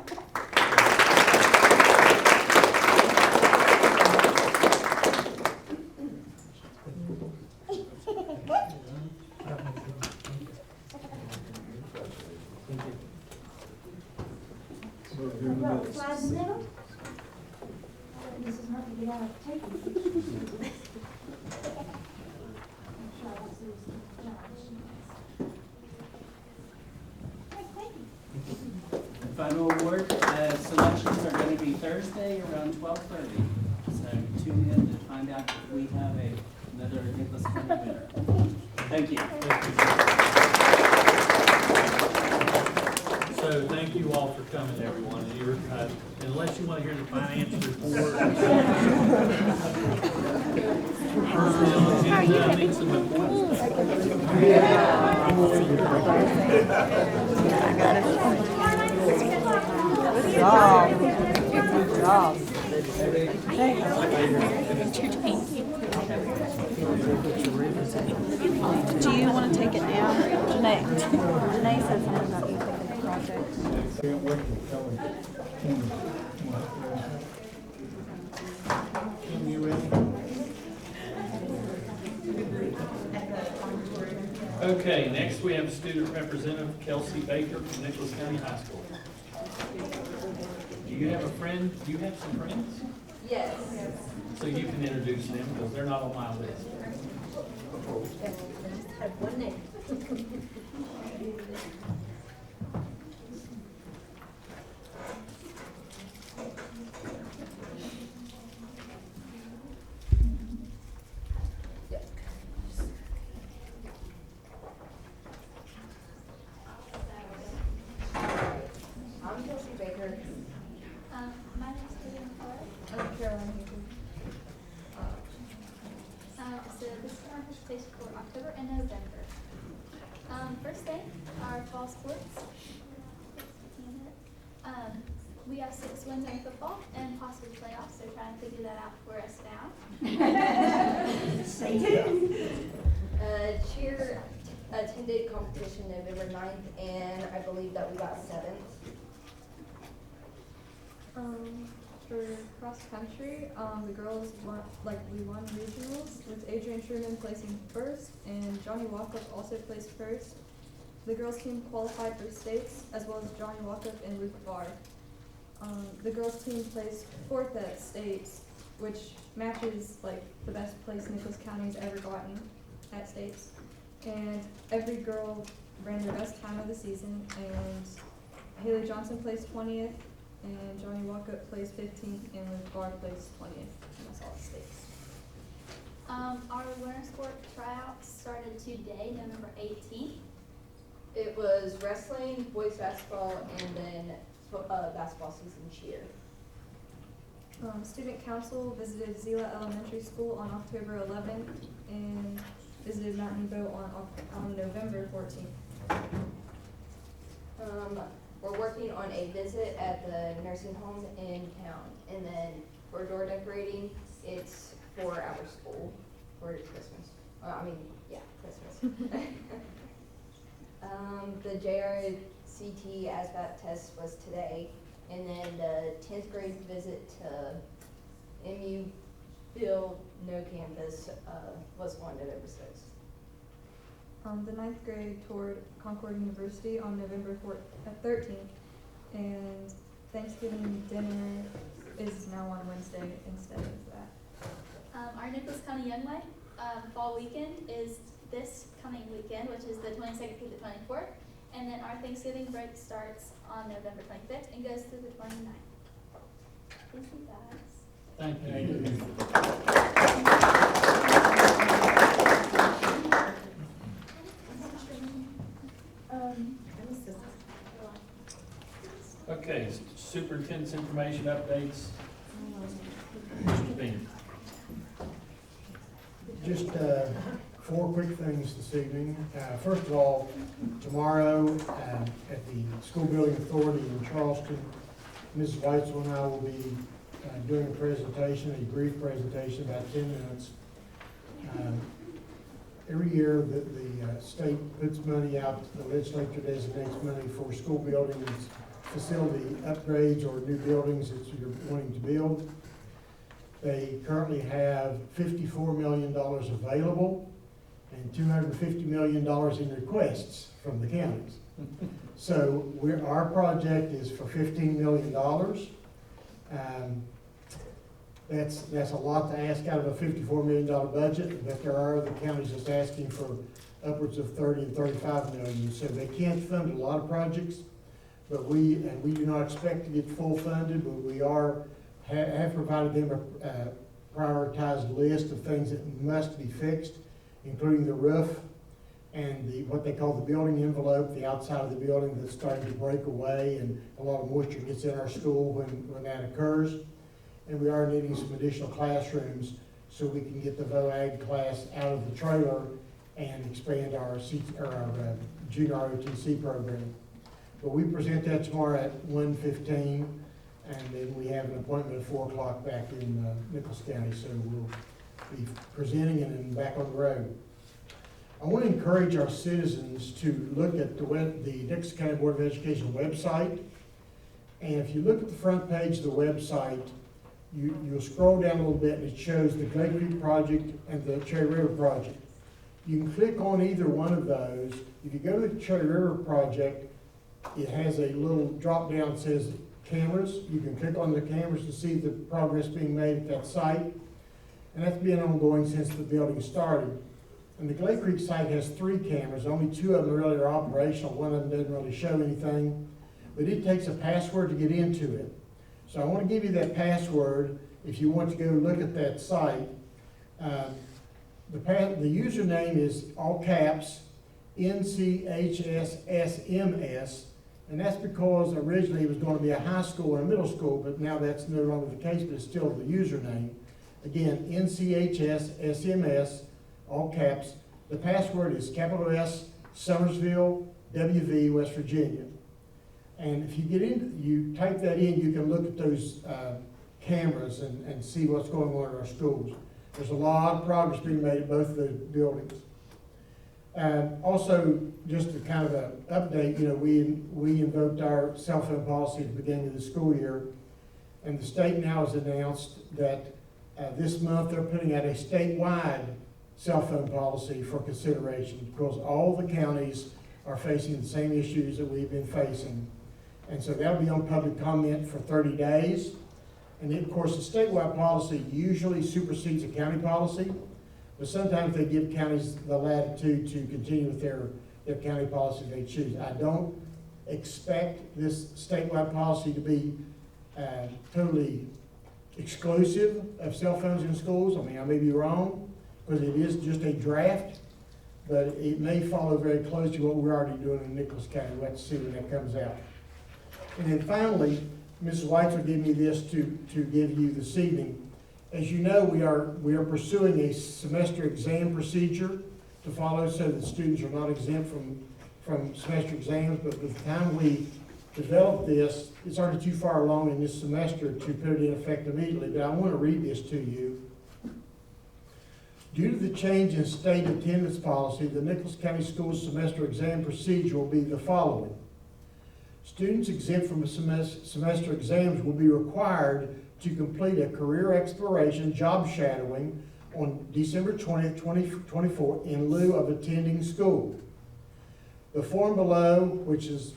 Slide in the middle. Mrs. Murphy, get out of the table. The final award selections are going to be Thursday around 12:30. So tune in to find out if we have another Nicholas County winner. Thank you. So thank you all for coming, everyone. You're, unless you want to hear the finance report. Personnel agenda, I need some important stuff. Good job. Good job. Do you want to take it now? Janae said something about you taking the project. Can't wait to tell him. Okay, next we have student representative Kelsey Baker from Nicholas County High School. Do you have a friend? Do you have some friends? Yes. So you can introduce them because they're not on my list. Just have one name. first day, our fall sports. We have 6 wins in football and possibly playoffs, so trying to figure that out for us now. Cheer attended competition November 9th, and I believe that we got 7th. For cross country, the girls we won regionals with Adrian Truman placing first and Johnny Walkup also placed first. The girls team qualified for states as well as Johnny Walkup and Ruth Barr. The girls team placed 4th at states, which matches the best place Nicholas County's ever gotten at states. And every girl ran their best time of the season, and Haley Johnson placed 20th, and Johnny Walkup placed 15th, and Ruth Barr placed 20th, and that's all the states. Our winter sport tryouts started today, November 18th. It was wrestling, boys basketball, and then basketball season cheer. Student council visited Zila Elementary School on October 11th and visited Mount Nebo on November 14th. We're working on a visit at the nursing home in town, and then for door decorating, it's for our school for Christmas. Christmas. The JRCT ASVAB test was today, and then the 10th grade visit to MU Bill No Campus was on November 6th. The 9th grade toured Concord University on November 13th, and Thanksgiving dinner is now on Wednesday instead of that. Our Nicholas County Young Life fall weekend is this coming weekend, which is the 22nd through the 24th. And then our Thanksgiving break starts on November 25th and goes through the 29th. Thank you, guys. Thank you. Okay, superintendent's information updates. Mr. Bean. Just 4 quick things this evening. First of all, tomorrow at the School Building Authority in Charleston, Mrs. Weitzel and I will be doing a presentation, a brief presentation, about 10 minutes. Every year the state puts money out, the legislature designates money for school buildings, facility upgrades, or new buildings that you're wanting to build. They currently have $54 million available and $250 million in requests from the counties. So our project is for $15 million. That's a lot to ask out of a $54 million budget, but there are other counties that's asking for upwards of 30 and 35 million. So they can't fund a lot of projects, but we do not expect to get full funded, but we have provided them a prioritized list of things that must be fixed, including the roof and what they call the building envelope, the outside of the building that's starting to break away, and a lot of moisture gets in our school when that occurs. And we are needing some additional classrooms so we can get the VOAG class out of the trailer and expand our junior ROTC program. But we present that tomorrow at 1:15, and then we have an appointment at 4 o'clock back in Nicholas County, so we'll be presenting and then back on the road. I want to encourage our citizens to look at the Nicholas County Board of Education website. And if you look at the front page of the website, you'll scroll down a little bit and it shows the Glade Creek project and the Cherry River project. You can click on either one of those. If you go to the Cherry River project, it has a little drop down that says cameras. You can click on the cameras to see the progress being made at that site. And that's been ongoing since the building started. And the Glade Creek site has 3 cameras. Only 2 of them really are operational. One of them doesn't really show anything. But it takes a password to get into it. So I want to give you that password if you want to go look at that site. The username is all caps NCHSSMS, and that's because originally it was going to be a high school and a middle school, but now that's no longer the case, but it's still the username. Again, NCHSSMS, all caps. The password is capital S, Summersville, WV, West Virginia. And if you get in, you type that in, you can look at those cameras and see what's going on in our schools. There's a lot of progress being made at both of those buildings. Also, just a kind of an update, you know, we invoked our cell phone policy at the beginning of the school year, and the state now has announced that this month they're putting out a statewide cell phone policy for consideration, because all the counties are facing the same issues that we've been facing. And so that'll be on public comment for 30 days. And then, of course, the statewide policy usually supersedes a county policy, but sometimes they give counties the latitude to continue with their county policy they choose. I don't expect this statewide policy to be totally exclusive of cell phones in schools. I mean, I may be wrong, because it is just a draft, but it may follow very close to what we're already doing in Nicholas County. We'll have to see when that comes out. And then finally, Mrs. White will give me this to give you this evening. As you know, we are pursuing a semester exam procedure to follow so that students are not exempt from semester exams, but by the time we develop this, it's already too far along in this semester to put it in effect immediately, but I want to read this to you. Due to the change in state attendance policy, the Nicholas County Schools semester exam procedure will be the following. Students exempt from semester exams will be required to complete a career exploration job shadowing on December 20th, 2024 in lieu of attending school. The form below, which is,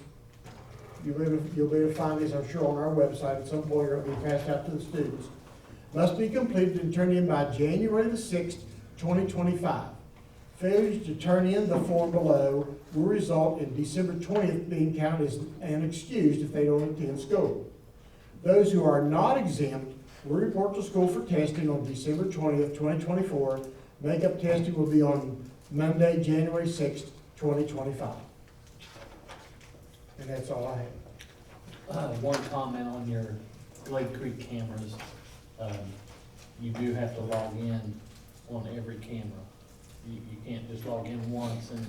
you'll be able to find this, I'm sure, on our website at some point, or it'll be passed out to the students, must be completed and turned in by January the 6th, 2025. Failures to turn in the form below will result in December 20th being counted as an excused if they don't attend school. Those who are not exempt will report to school for testing on December 20th, 2024. Makeup testing will be on Monday, January 6th, 2025. And that's all I have. One comment on your Lake Creek cameras. You do have to log in on every camera. You can't just log in once and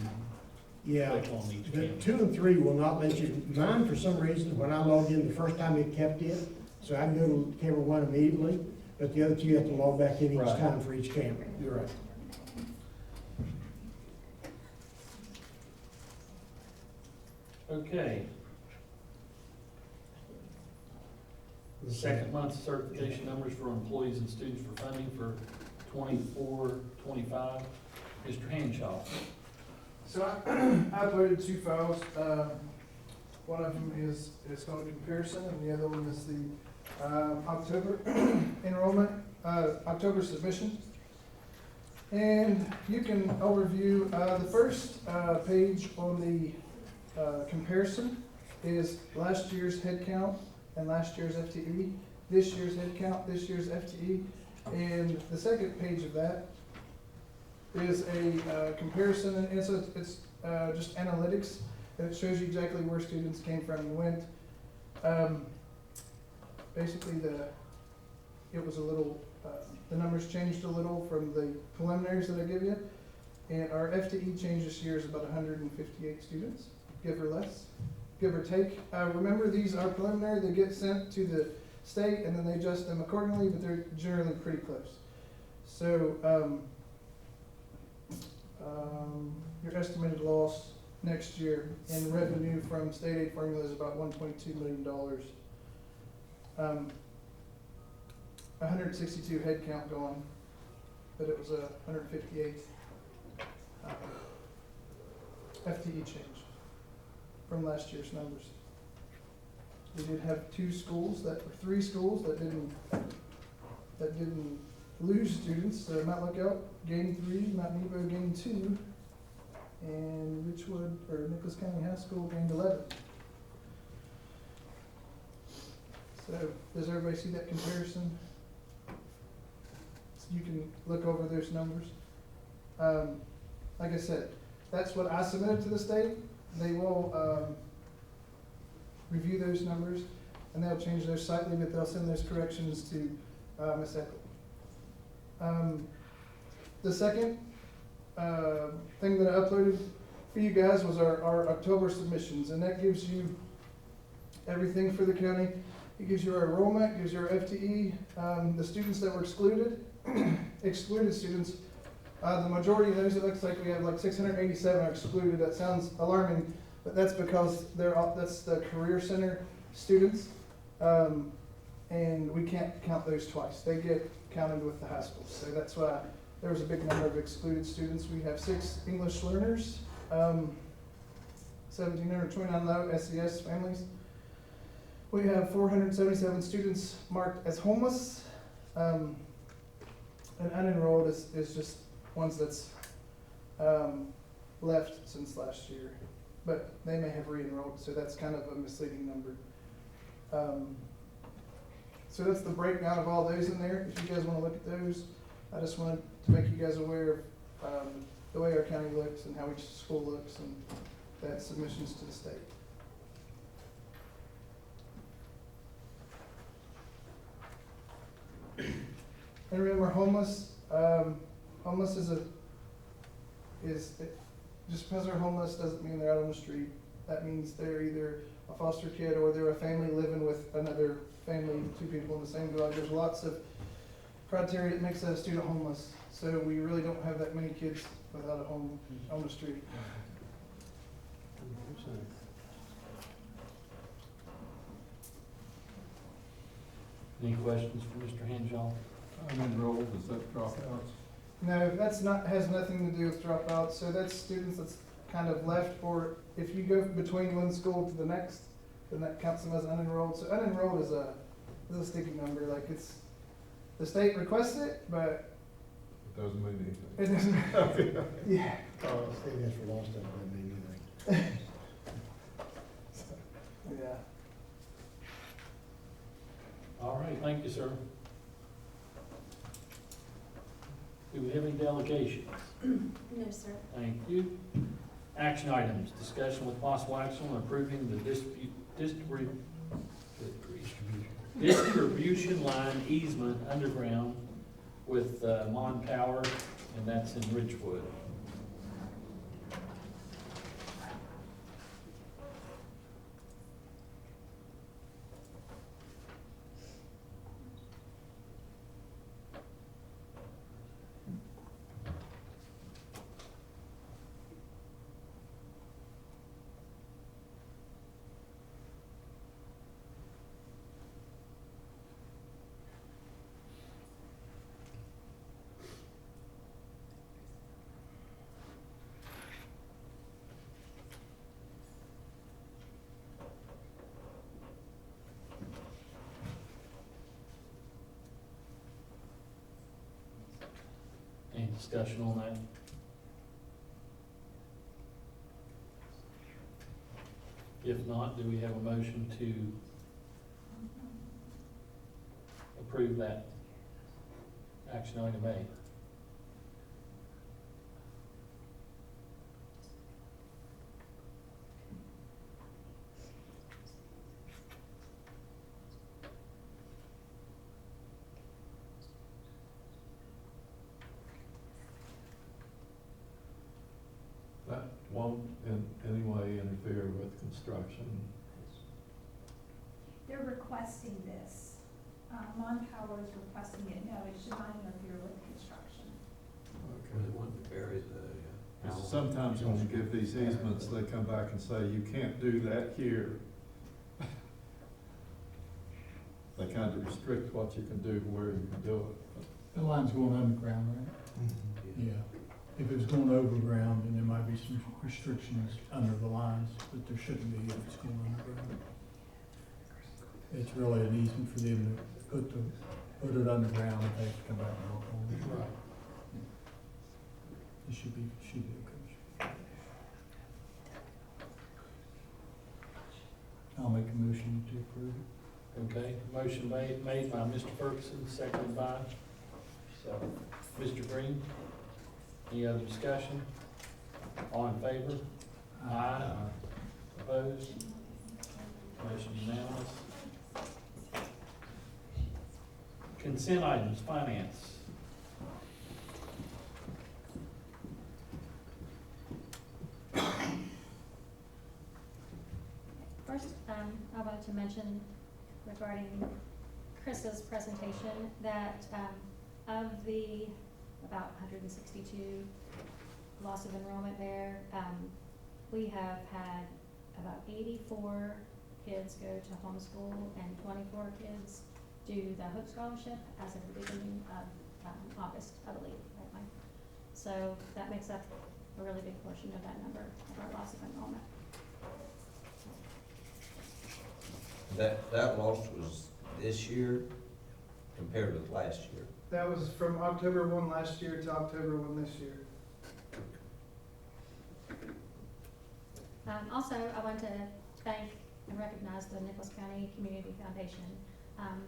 Yeah, click on each the camera. 2 and 3 will not let you. Mine, for some reason, when I logged in the first time, it kept it, so I can go to camera 1 immediately, but the other 2 you have to log back in each Right. time for each camera. You're right. Okay. The second month certification numbers for employees and students for funding for 24-25. Mr. Hanshaw. So I uploaded 2 files. One of them is called comparison, and the other one is the October enrollment, October submission. And you can overview the first page on the comparison is last year's head count and last year's FTE, this year's head count, this year's FTE, and the second page of that is a comparison, and so it's just analytics, and it shows you exactly where students came from and went. Basically, it was a little, the numbers changed a little from the preliminaries that I give you, and our FTE change this year is about 158 students, give or less, give or take. Remember, these are preliminary, they get sent to the state, and then they adjust them accordingly, but they're generally pretty close. So, your estimated loss next year in revenue from state aid formula is about $1.2 million. 162 head count gone, but it was a 158 FTE change from last year's numbers. We did have 3 schools that didn't lose students. Mount Lookout gained 3, Mount Nebo gained 2, and Richwood, or Nicholas County High School, gained 11. So, does everybody see that comparison? So you can look over those numbers. Like I said, that's what I submitted to the state. They will review those numbers, and they'll change those slightly, but they'll send those corrections to Ms. Eckel. The second thing that I uploaded for you guys was our October submissions, and that gives you everything for the county. It gives you our enrollment, gives you our FTE, the students that were excluded, excluded students. The majority of those, it looks like we have like 687 are excluded. That sounds alarming, but that's because that's the Career Center students, and we can't count those twice. They get counted with the high schools, so that's why there was a big number of excluded students. We have 6 English learners, 1,729 low SES families. We have 477 students marked as homeless, and unenrolled is just ones that's left since last year, but they may have re-enrolled, so that's kind of a misleading number. So that's the breakdown of all those in there. If you guys want to look at those, I just wanted to make you guys aware of the way our county looks and how each school looks, and that submissions to the state. And remember, homeless just because they're homeless doesn't mean they're out on the street. That means they're either a foster kid or they're a family living with another family, 2 people in the same dwelling. There's lots of criteria that makes a student homeless. So we really don't have that many kids without a home on the street. Any questions for Mr. Henshaw? Unenrolled, is that dropouts? No, has nothing to do with dropouts. So that's students that's kind of left, or if you go between one school to the next, then that counts them as unenrolled. So unenrolled is a sticky number. Like the state requests it, but It doesn't mean it anything. doesn't. Yeah. Oh, state has for lost, that doesn't mean anything. Yeah. All right, thank you, sir. Do we have any delegations? No, sir. Thank you. Action items, discussion with possible action on approving the distribution line easement underground with Mon Power, and that's in Ridgewood. Any discussion on that? If not, do we have a motion to approve that action item A? That won't in any way interfere with construction. They're requesting this. Mon Power is requesting it. No, it should not interfere with construction. Because sometimes when you give these easements, they come back and say, you can't do that here. They kind of restrict what you can do, where you can do it. The line's going underground, right? Yeah. If it was going overground, then there might be some restrictions under the lines, but there shouldn't be if it's going underground. It's really an easement for them to put it underground if they have to come back and work on it. Right. It should be okay. I'll make a motion to approve it. Okay, motion made by Mr. Ferguson, seconded by Mr. Green. Any other discussion? All in favor? Aye. Opposed? Motion unanimous. Consent items, finance. first, I wanted to mention regarding Chris's presentation that, of the about 162 loss of enrollment there, we have had about 84 kids go to homeschool and 24 kids do the Hope Scholarship as of the beginning of August, I believe, right, Mike? So that makes up a really big portion of that number of our loss of enrollment. That loss was this year compared with last year. That was from October 1 last year to October 1 this year. Also, I want to thank and recognize the Nicholas County Community Foundation,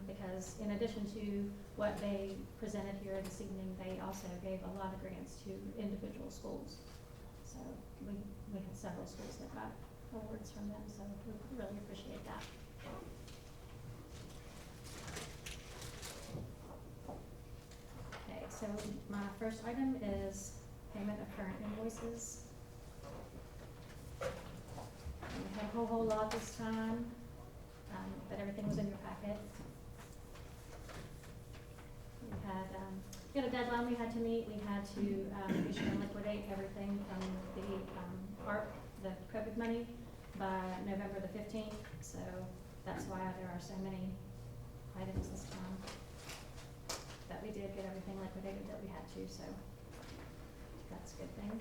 because in addition to what they presented here this evening, they also gave a lot of grants to individual schools. So we had several schools that got awards from them, so we really appreciate that. Okay, so my first item is payment of current invoices. We had a whole lot this time, but everything was in your packet. We had a deadline we had to meet. We had to issue and liquidate everything from the ARP, the COVID money, by November the 15th. So that's why there are so many items this time. But we did get everything liquidated that we had to, so that's a good thing.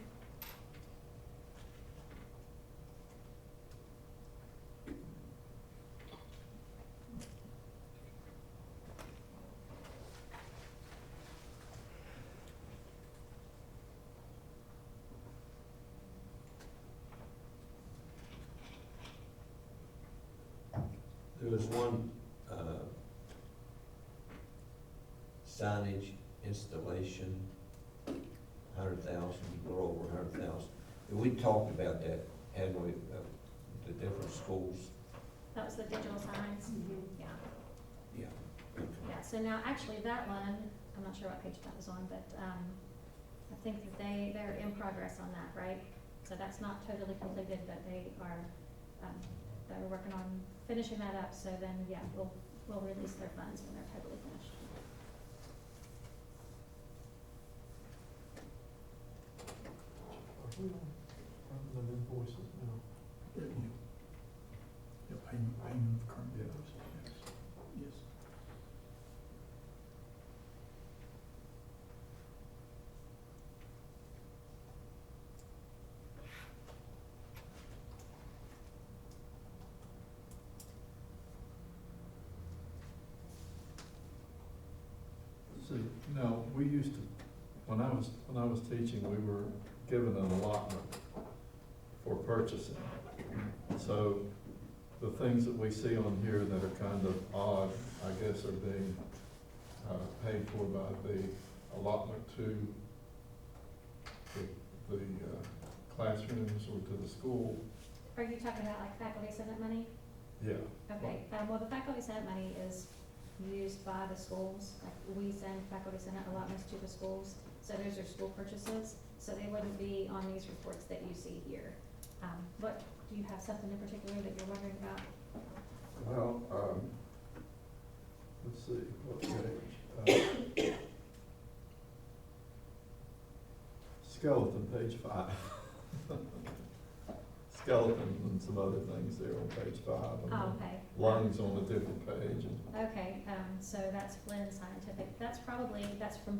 There was one signage installation, 100,000, a little over 100,000. We talked about that, hadn't we, the different schools? That was the digital signs? Yeah. Yeah. Yeah, so now actually that one, I'm not sure what page that was on, but I think that they're in progress on that, right? So that's not totally completed, but they're working on finishing that up, so then, yeah, we'll release their funds when they're totally finished. The invoices now. Yeah, payment of current invoices, yes. Yes. See, no, we used to, when I was teaching, we were given an allotment for purchasing. So the things that we see on here that are kind of odd, I guess, are being paid for by the allotment to the classrooms or to the school. Are you talking about like faculty senate money? Yeah. Okay, well, the faculty senate money is used by the schools. Like, we send faculty senate allotments to the schools, so those are school purchases, so they wouldn't be on these reports that you see here. But do you have something in particular that you're wondering about? Well, let's see, what page? Skeleton, page 5. Skeleton and some other things there on page 5. and Oh, okay. Lungs on a different page. Okay, so that's Flynn Scientific. That's from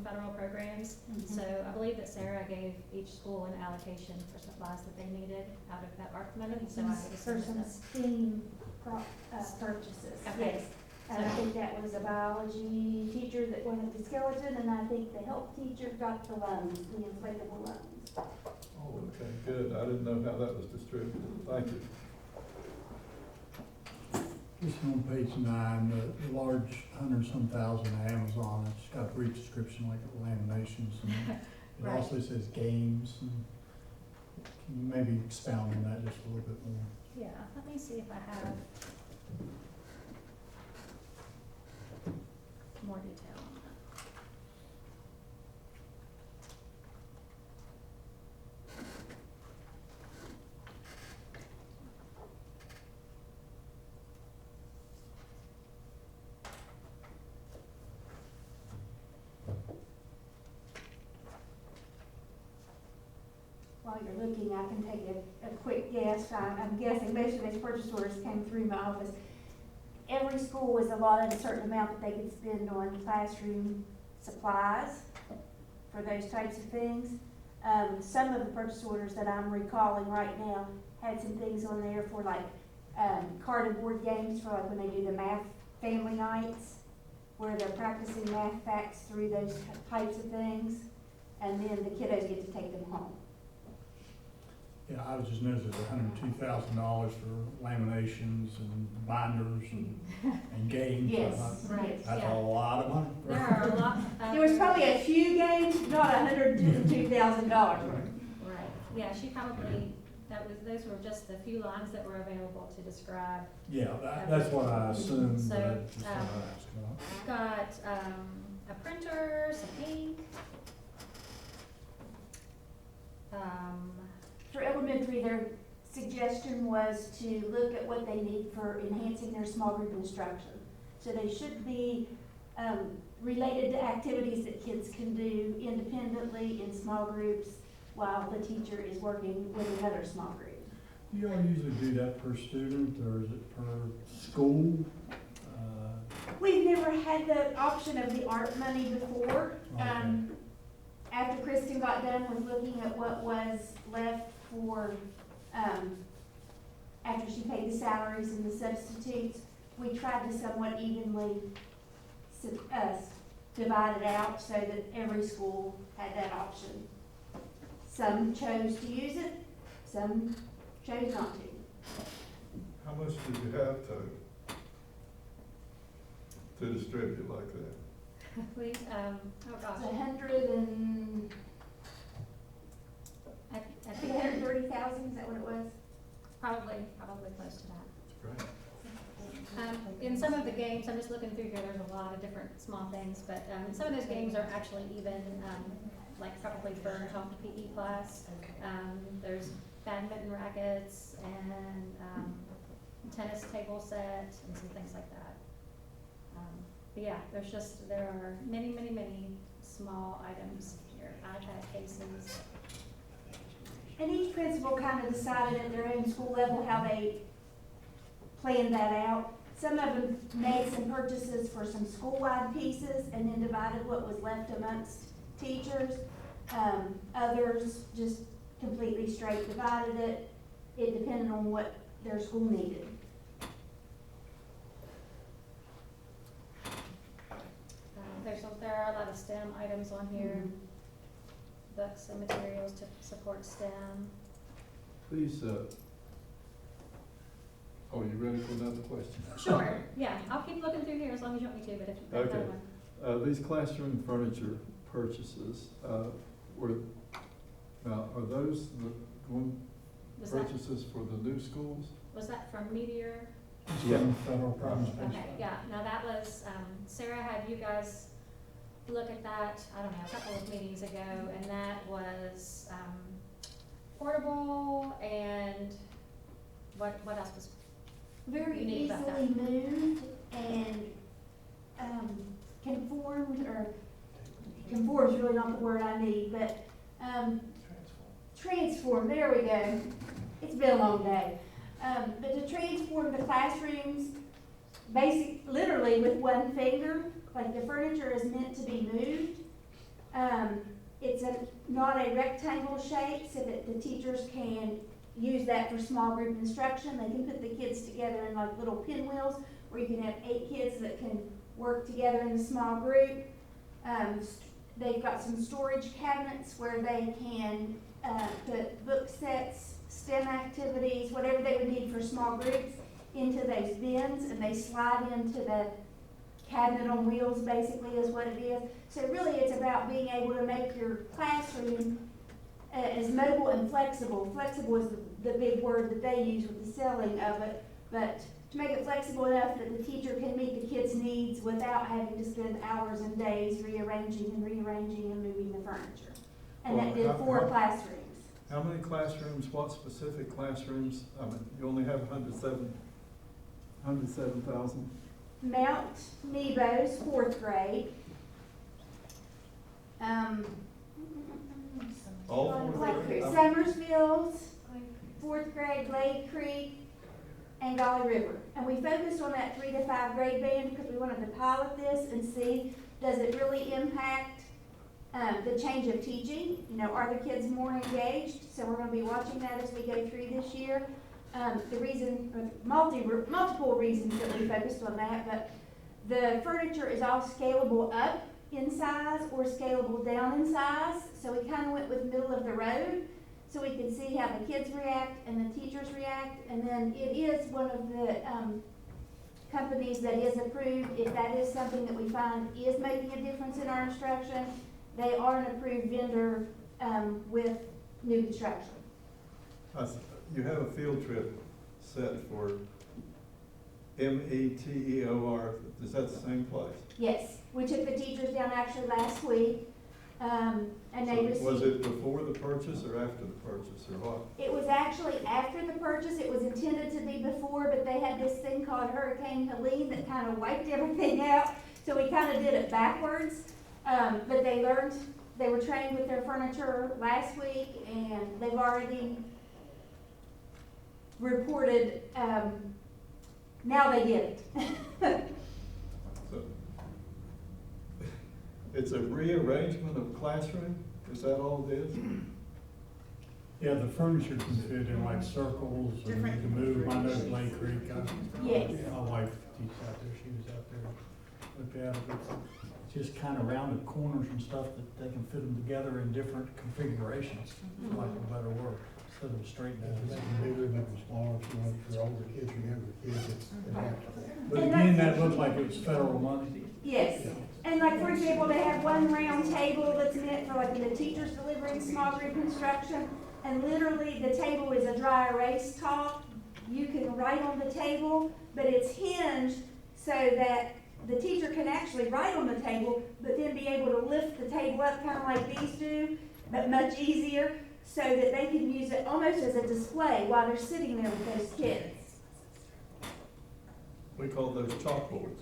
federal programs. So I believe that Sarah gave each school an allocation for supplies that they needed out of that ARP money, so I would For assume some that STEAM purchases, Okay. yes. And I think that was a biology teacher that wanted the skeleton, and I think the health teacher got the lungs, the inflatable lungs. Oh, okay, good. I didn't know how that was distributed. Thank you. This is on page 9, the large 100-some thousand Amazon, it's got a brief description like laminations, and it Right. also says games, and can you maybe expound on that just a little bit more? Yeah, let me see if I have more detail on that. while you're looking, I can take a quick guess. I'm guessing most of these purchase orders came through my office. Every school was allotted a certain amount that they could spend on classroom supplies for those types of things. Some of the purchase orders that I'm recalling right now had some things on there for like card and board games for like when they do the math family nights, where they're practicing math facts through those types of things, and then the kiddos get to take them home. Yeah, I was just noticing $102,000 for laminations and binders and games. Yes, right, That's yeah. a lot of money. There are a lot. There was probably a few games, not $102,000. Right, yeah, she probably, those were just the few lines that were available to describe. Yeah, that's what I assumed, So, but I just thought I'd ask about. got, a printer, some ink. For elementary, their suggestion was to look at what they need for enhancing their small group instruction. So they should be related to activities that kids can do independently in small groups while the teacher is working with another small group. Do y'all usually do that per student, or is it per school? We've never had the option of the art money before. Okay. After Kristen got done with looking at what was left for, after she paid the salaries and the substitutes, we tried to somewhat evenly divide it out so that every school had that option. Some chose to use it, some chose not to. How much did you have to distribute like that? Please, oh gosh. It's 130,000, is that what it was? Probably close to that. Great. In some of the games, I'm just looking through here, there's a lot of different small things, but, some of those games are actually even, like probably for home PE class. There's badminton rackets and, tennis table set and some things like that. But yeah, there are many, many, many small items here, iPad cases. And each principal kind of decided at their own school level how they planned that out. Some of them made some purchases for some school-wide pieces and then divided what was left amongst teachers. Others just completely straight divided it. It depended on what their school needed. There are a lot of STEM items on here, books and materials to support STEM. Please, oh, you ready for another question? Sure, yeah, I'll keep looking through here as long as you want me to, but if you've got Okay. another one. These classroom furniture purchases, are those the one Was that- purchases for the new schools? Was that from Meteor? Yeah. Federal promise Okay, yeah, now that was, Sarah had you guys look at that, I don't know, a couple of meetings ago, and that was, portable and what else was Very unique about that? easily moved and conformed, or conformed is really not the word I need, but transform, there we go. It's been a long day. But to transform the classrooms, literally with one finger, like the furniture is meant to be moved. It's not a rectangle shape so that the teachers can use that for small group instruction. They can put the kids together in like little pinwheels where you can have 8 kids that can work together in a small group. They've got some storage cabinets where they can put book sets, STEM activities, whatever they would need for small groups into those bins, and they slide into the cabinet on wheels, basically is what it is. So really it's about being able to make your classroom as mobile and flexible. Flexible is the big word that they use with the selling of it, but to make it flexible enough that the teacher can meet the kids' needs without having to spend hours and days rearranging and moving the furniture. And that did 4 classrooms. How many classrooms, what specific classrooms? I mean, you only have 107,000? Mount Nebo's 4th grade. All four Lake of Creek, them? Summersville's, fourth grade, Lake Creek, and Golly River. And we focused on that 3 to 5 grade band because we wanted to pilot this and see, does it really impact the change of teaching? You know, are the kids more engaged? So we're gonna be watching that as we go through this year. The reason, or multiple reasons that we focused on that, but the furniture is all scalable up in size or scalable down in size. So we kind of went with middle of the road so we could see how the kids react and the teachers react. And then it is one of the companies that is approved. If that is something that we find is making a difference in our instruction, they are an approved vendor with new construction. You have a field trip set for Meteor, is that the same place? Yes, we took the teachers down actually last week, and they So received. was it before the purchase or after the purchase, or what? It was actually after the purchase. It was intended to be before, but they had this thing called Hurricane Helene that kind of wiped everything out. So we kind of did it backwards. But they learned, they were trained with their furniture last week, and they've already reported, now they get it. So, it's a rearrangement of classroom, is that all it is? Yeah, the furniture can fit in like circles, or you can move. I know Lake Creek, Yes. my wife teaches out there, she was out there, looked at it. It's just kind of rounded corners and stuff that they can fit them together in different configurations, for lack of a better word, instead of straight edges. Make them bigger, make them smaller, if you want, for older kids or younger kids, it's adaptable. But again, that looked like it was federal money. Yes. And like, for example, they have one round table that's meant for like the teachers delivering small group instruction. And literally the table is a dry erase top. You can write on the table, but it's hinged so that the teacher can actually write on the table, but then be able to lift the table up kind of like these do, but much easier, so that they can use it almost as a display while they're sitting there with those kids. We call those chalkboards.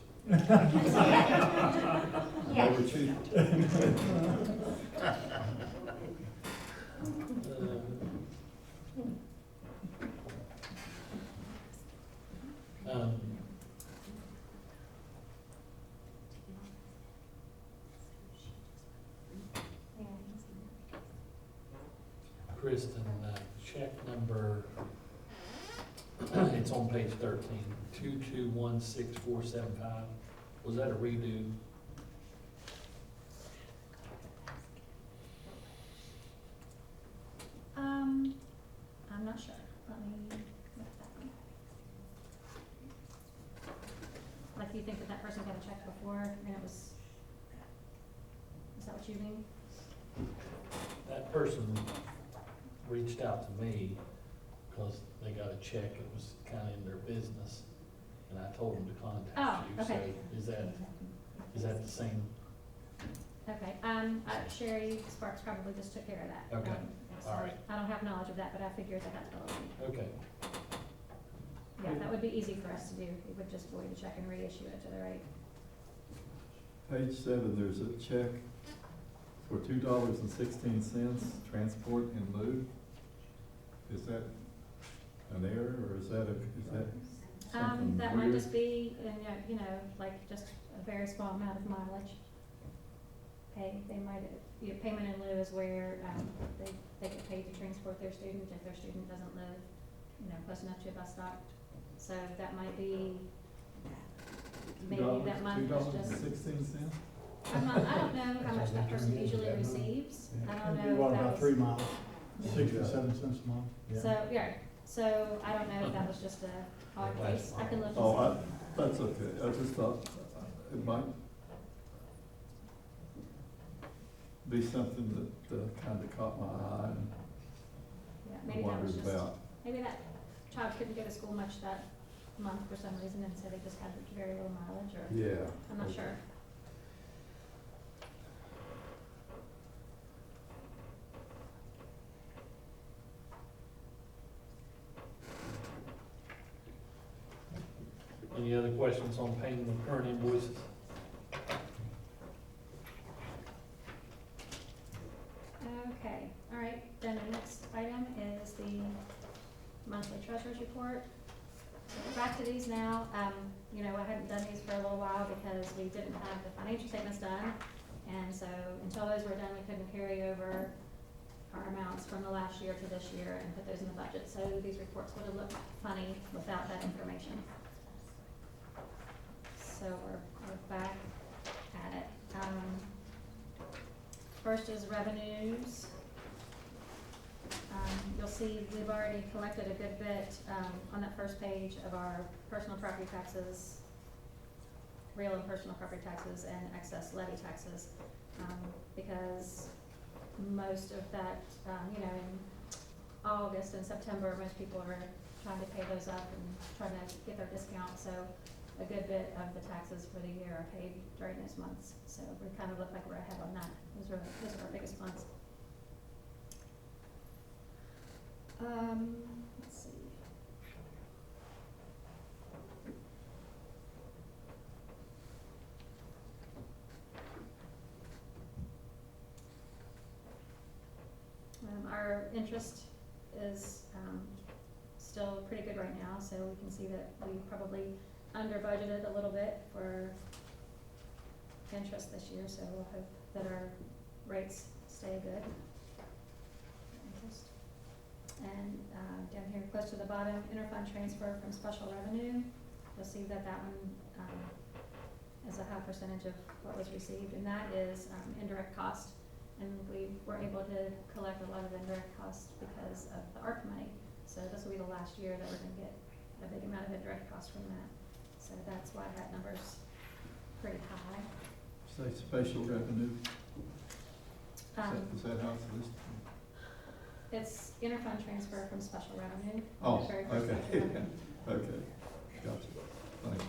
Yeah. They were cheap. Kristen, check number, it's on page 13, 2216475. Was that a redo? I'm not sure. Let me look at that one. Like, do you think that that person got a check before and it was, is that what you mean? That person reached out to me because they got a check, it was kind of in their business, and I told them to contact you. okay. So is that the same? Okay, Sherry Sparks probably just took care of that. Okay, So all right. I don't have knowledge of that, but I figured that that's what it would be. Okay. Yeah, that would be easy for us to do. We would just void the check and reissue it to the right. Page 7, there's a check for $2.16, transport in lieu. Is that an error, or is that something That might weird? just be, you know, like just a very small amount of mileage. Okay, they might, payment in lieu is where, they get paid to transport their student if their student doesn't live, close enough to a bus stop. So that might be, maybe that month was just. $2.16? I don't know how much that person usually receives. I don't know What, if that about was. 3 miles, 67 cents a month? So, yeah, so I don't know if that was just a odd case. I can look and see. Oh, that's okay. I just thought it might be something that kind of caught my eye and Yeah, I maybe that was wondered just, about. maybe that child couldn't go to school much that month for some reason, and so they just had very little mileage, or. Yeah. I'm not okay. sure. Any other questions on paying the current invoices? Okay, all right, So we're back to these now. You know, I hadn't done these for a little while because we didn't have the financial statements done. And so until those were done, we couldn't carry over our amounts from the last year to this year and put those in the budget. So these reports would have looked funny without that information. So we're back at it. First is revenues. You'll see we've already collected a good bit on that first page of our personal property taxes, real and personal property taxes, and excess levy taxes, because most of that, you know, in August and September, most people are trying to pay those up and trying to get their discount, so a good bit of the taxes for the year are paid during those months. So we kind of look like we're ahead on that. Those are our biggest months. Let's see. Our interest is still pretty good right now, so we can see that we probably under budgeted a little bit for interest this year, so we'll hope that our rates stay good. Interest. And down here close to the bottom, interfund transfer from special revenue. You'll see that that one is a high percentage of what was received, and that is indirect cost. And we were able to collect a lot of indirect costs because of the ARP money. So this will be the last year that we're going to get a big amount of indirect costs from that. So that's why that number's pretty high. Say special revenue. Is that how it's listed? It's interfund transfer from special revenue. Oh, The very first okay. special revenue. Okay, gotcha. Thank you.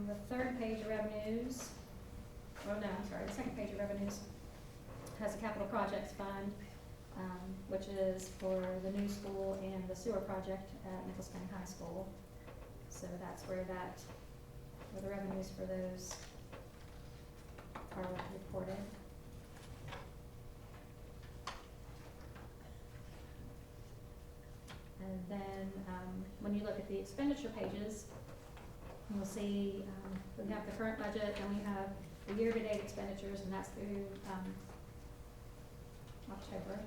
The third page of revenues, oh no, I'm sorry, the second page of revenues has a capital projects fund, which is for the new school and the sewer project at Nichols County High School. So that's where the revenues for those are reported. And then when you look at the expenditure pages, you'll see we have the current budget and we have the year-to-date expenditures, and that's through October.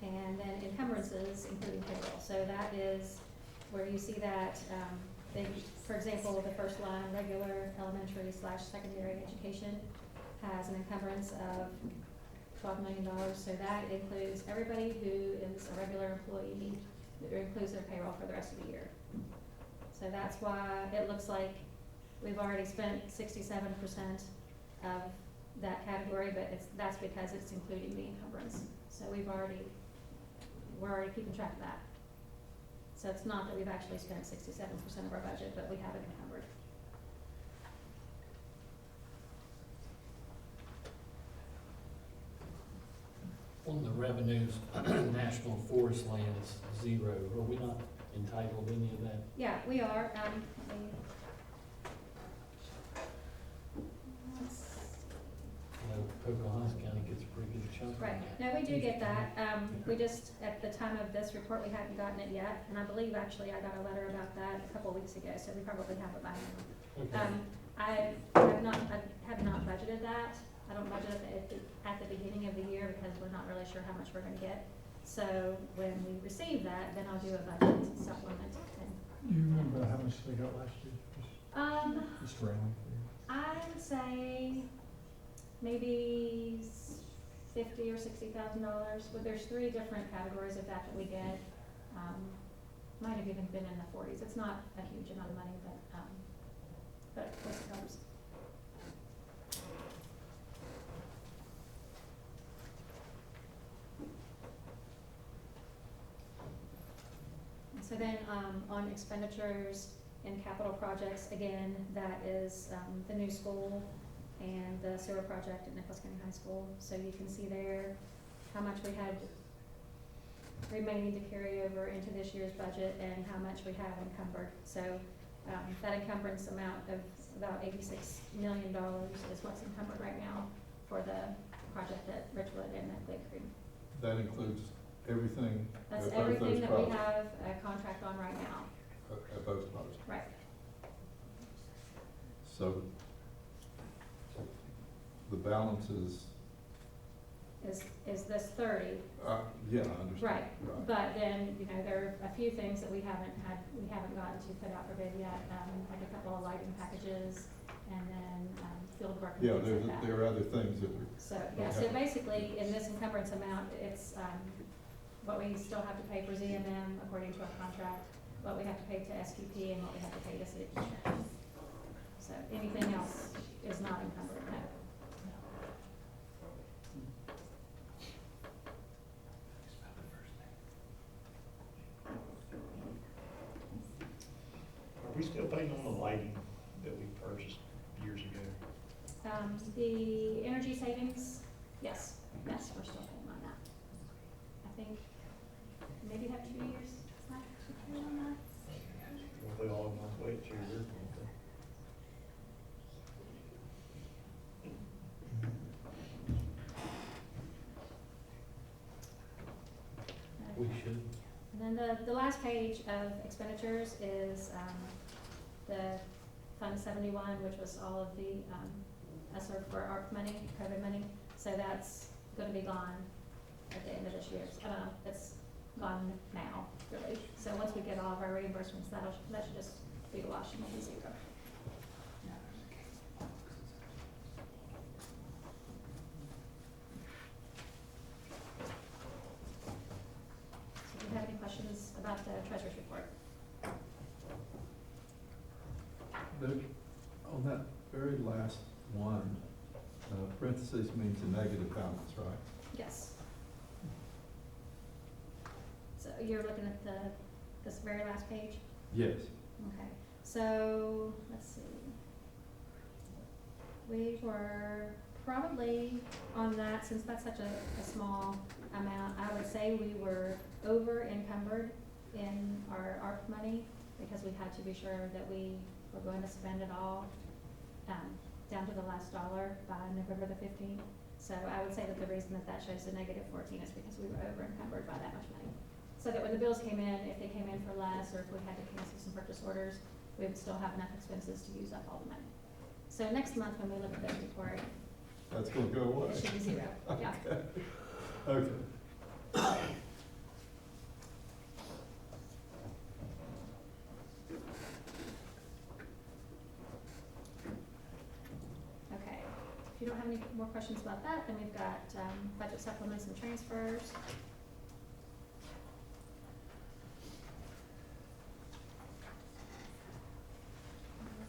And then encumbrances, including payroll. So that is where you see that, for example, the first line, regular elementary/secondary education, has an encumbrance of $12 million. So that includes everybody who is a regular employee. It includes their payroll for the rest of the year. So that's why it looks like we've already spent 67% of that category, but that's because it's including the encumbrance. So we're already keeping track of that. So it's not that we've actually spent 67% of our budget, but we have it encumbered. On the revenues, National Forest land is 0. Are we not entitled to any of that? Yeah, we are. I know Pocahontas County gets a pretty good chunk of Right. that. No, we do get that. We just, at the time of this report, we hadn't gotten it yet. And I believe actually I got a letter about that a couple of weeks ago, so we probably have it by now. Okay. I have not budgeted that. I don't budget it at the beginning of the year because we're not really sure how much we're gonna get. So when we receive that, then I'll do a budget supplement. Do you remember how much they got last year? Just round. I would say maybe $50,000 or $60,000. Well, there's 3 different categories of that we get. Might have even been in the 40s. It's not a huge amount of money, but of course it helps. So then on expenditures and capital projects, again, that is the new school and the sewer project at Nichols County High School. So you can see there how much we had remaining to carry over into this year's budget and how much we have encumbered. So, that encumbrance amount of about $86 million is what's encumbered right now for the project at Richwood and at Lake Creek. That includes everything That's at both those everything that we projects? have a contract on right now. At both projects? Right. So the balance is, Is this 30? yeah, I understand. Right, but then, you know, there are a few things that we haven't gotten to put out for bid yet, like a couple of lighting packages and then, field work and Yeah, things like that. there are other things that are. So, yeah, so basically, in this encumbrance amount, it's, what we still have to pay for ZMM according to our contract, what we have to pay to SQP, and what we have to pay to city construction. So anything else is not encumbered, no. Are we still paying on the lighting that we purchased years ago? The energy savings, yes, we're still paying on that. I think maybe have 2 years left to pay on that. If we all want to wait 2 years. We should. And then the last page of expenditures is, the Fund 71, which was all of the, ESSER for ARP money, COVID money. So that's gonna be gone at the end of this year. It's gone now, really. So once we get all of our reimbursements, that should just be a wash and will be zero. So do you have any questions about the treasurer's report? On that very last one, parentheses means a negative balance, right? Yes. So you're looking at this very last page? Yes. Okay, so, let's see. We were probably on that, since that's such a small amount, I would say we were over encumbered in our ARP money, because we had to be sure that we were going to spend it all, down to the last dollar by November the 15th. So I would say that the reason that shows the negative 14 is because we were over encumbered by that much money. So that when the bills came in, if they came in for less, or if we had to cancel some purchase orders, we would still have enough expenses to use up all the money. So next month, when we look at this report, That's gonna go away? it should be zero, yeah. Okay. Okay, if you don't have any more questions about that, then we've got, budget supplements and transfers.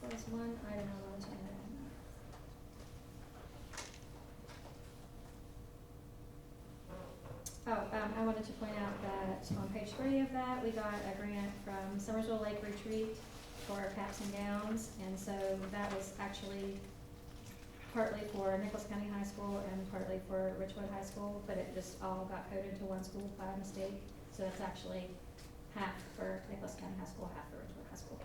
There's one item I wanted to add. I wanted to point out that on page 3 of that, we got a grant from Summersville Lake Retreat for caps and gowns, and so that was actually partly for Nicholas County High School and partly for Richwood High School, but it just all got coded to one school by mistake, so it's actually half for Nicholas County High School, half for Richwood High School.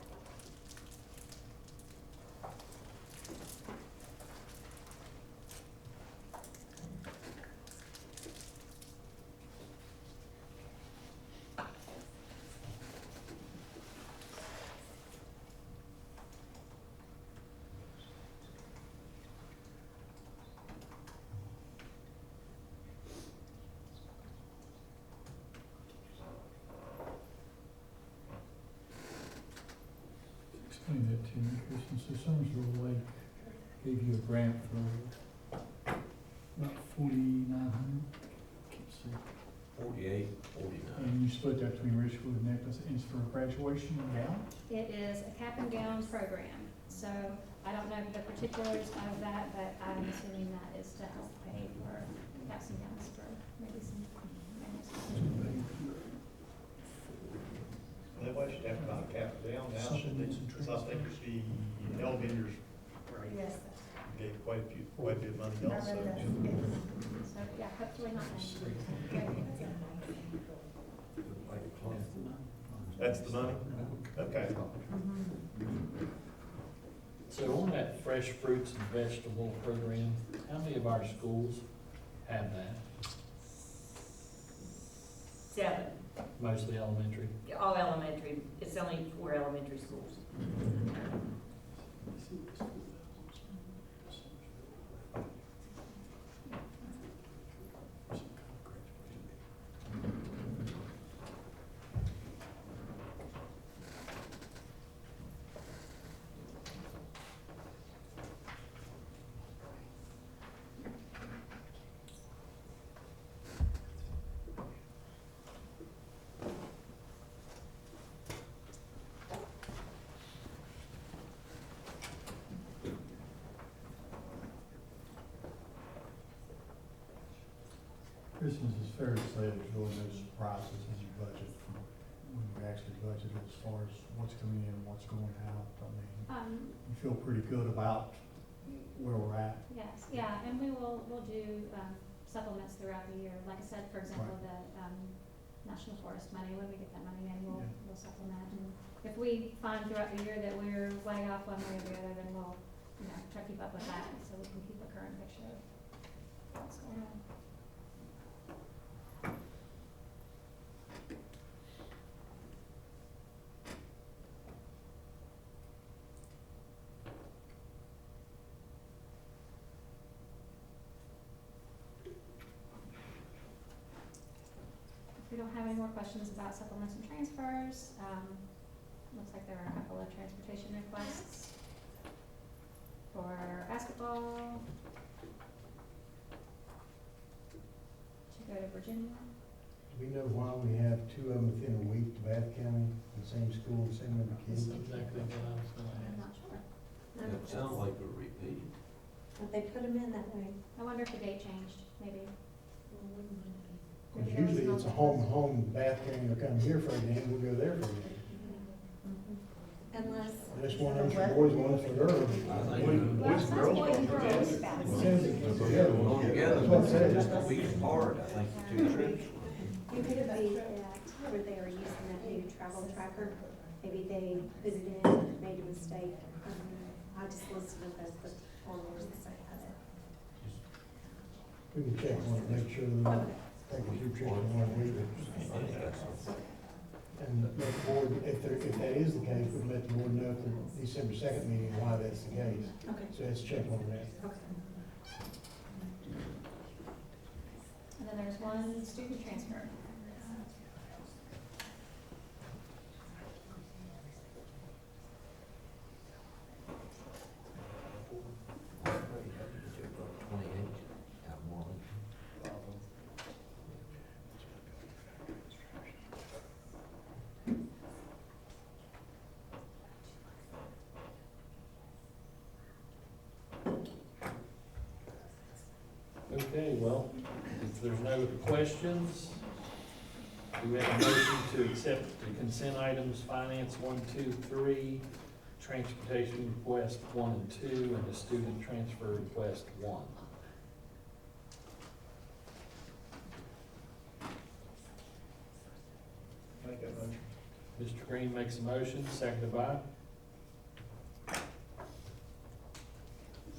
Explain that to me, Kristen. So Summersville Lake gave you a grant for about 4,900? Can't see. 48, 49. And you split that between Richwood and Nicholas, and it's for graduation and gown? It is a cap and gown program, so I don't know the particulars of that, but I'm assuming that is to help pay for caps and gowns for maybe some. That way should have about cap down now, should they? So I think the elevators Yes. gave quite a bit of money also. So, yeah, hopefully not. That's the money? Okay. So on that fresh fruits and vegetable program, how many of our schools have that? 7, Mostly elementary? all elementary, it's only 4 elementary schools. Christmas is fair to say there's really no surprises in your budget from when you actually budget as far as what's coming in and what's going out. I mean, you feel pretty good about where we're at. Yes, yeah, and we'll do supplements throughout the year. Like I said, for example, the National Forest money, when we get that money in, we'll supplement. And if we find throughout the year that we're way off one way or the other, then we'll, try to keep up with that so we can keep a current picture of what's going on. If we don't have any more questions about supplements and transfers, looks like there are a couple of transportation requests for basketball to go to Virginia. Do we know why we have 2 of them within a week to Bath County, the same school, same number of kids? That's exactly what I was gonna I'm ask. not sure. It sounds like a repeat. But they put them in that way. I wonder if the date changed, maybe. Because usually it's a home, Bath County will come here for a game, we'll go there for a game. Unless. This one is for boys, one is for girls. Boys and girls are going together. Together, That's what I'm saying. just a week apart, I think, the 2 trips. It could be that where they were using that new travel tracker, maybe they put it in, made a mistake. I just listed it as the forward and say how to. We can check on it, make sure that we're taking 2 trips in 1 week. And let the board, if that is the case, we'll let the board know at the December 2nd meeting why that's the case. Okay. So let's check on that. Okay. And then there's one student transfer. Okay, well, if there's no questions, do we have a motion to accept the consent items, finance 1, 2, 3, transportation request 1 and 2, and the student transfer request 1? Make that motion. Mr. Green makes a motion, seconded by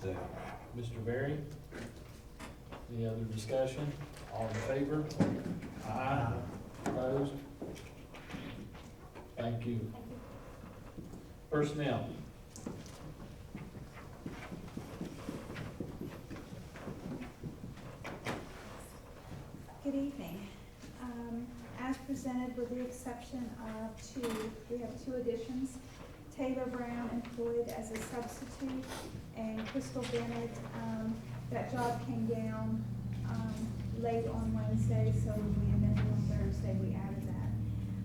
Second. Mr. Berry. Any other discussion? All in favor? Aye. Opposed? Thank you. Personnel. Good evening. As presented, with the exception of 2, we have 2 additions. Taylor Brown employed as a substitute, and Crystal Bennett, that job came down late on Wednesday, so we amended on Thursday, we added that.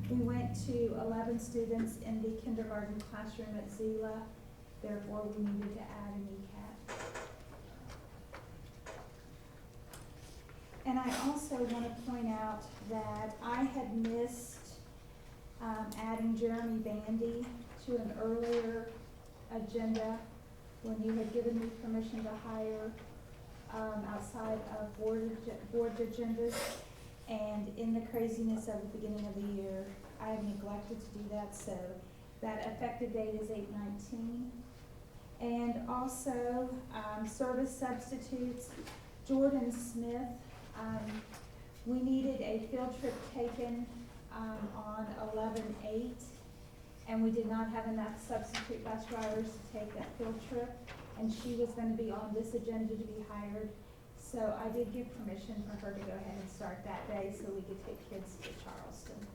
We went to 11 students in the kindergarten classroom at Zila, therefore we needed to add an ECAT. And I also want to point out that I had missed adding Jeremy Bandy to an earlier agenda when you had given me permission to hire outside of board agendas. And in the craziness of the beginning of the year, I have neglected to do that, so that effective date is 8/19. And also, service substitutes, Jordan Smith, we needed a field trip taken, on 11/8, and we did not have enough substitute bus drivers to take that field trip, and she was gonna be on this agenda to be hired. So I did give permission for her to go ahead and start that day so we could take kids to Charleston.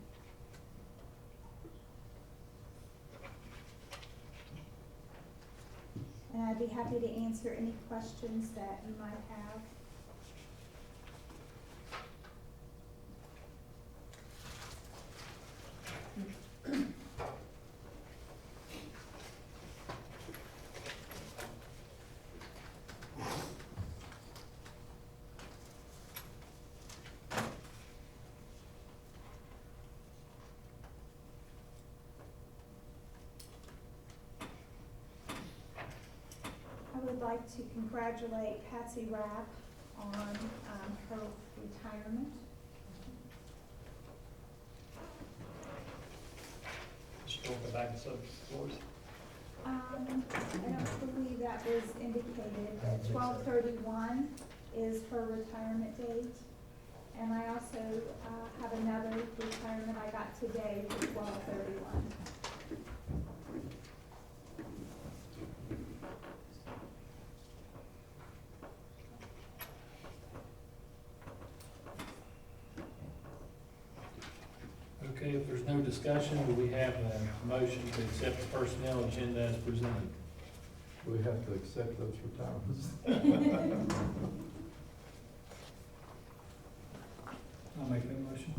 And I'd be happy to answer any questions that you might have. I would like to congratulate Patsy Rapp on her retirement. Just go back to subject floors. I don't believe that was indicated, but 12/31 is her retirement date. And I also have another retirement I got today for 12/31. Okay, if there's no discussion, do we have a motion to accept the personnel agenda as presented? We have to accept those retirements. I'll make that motion.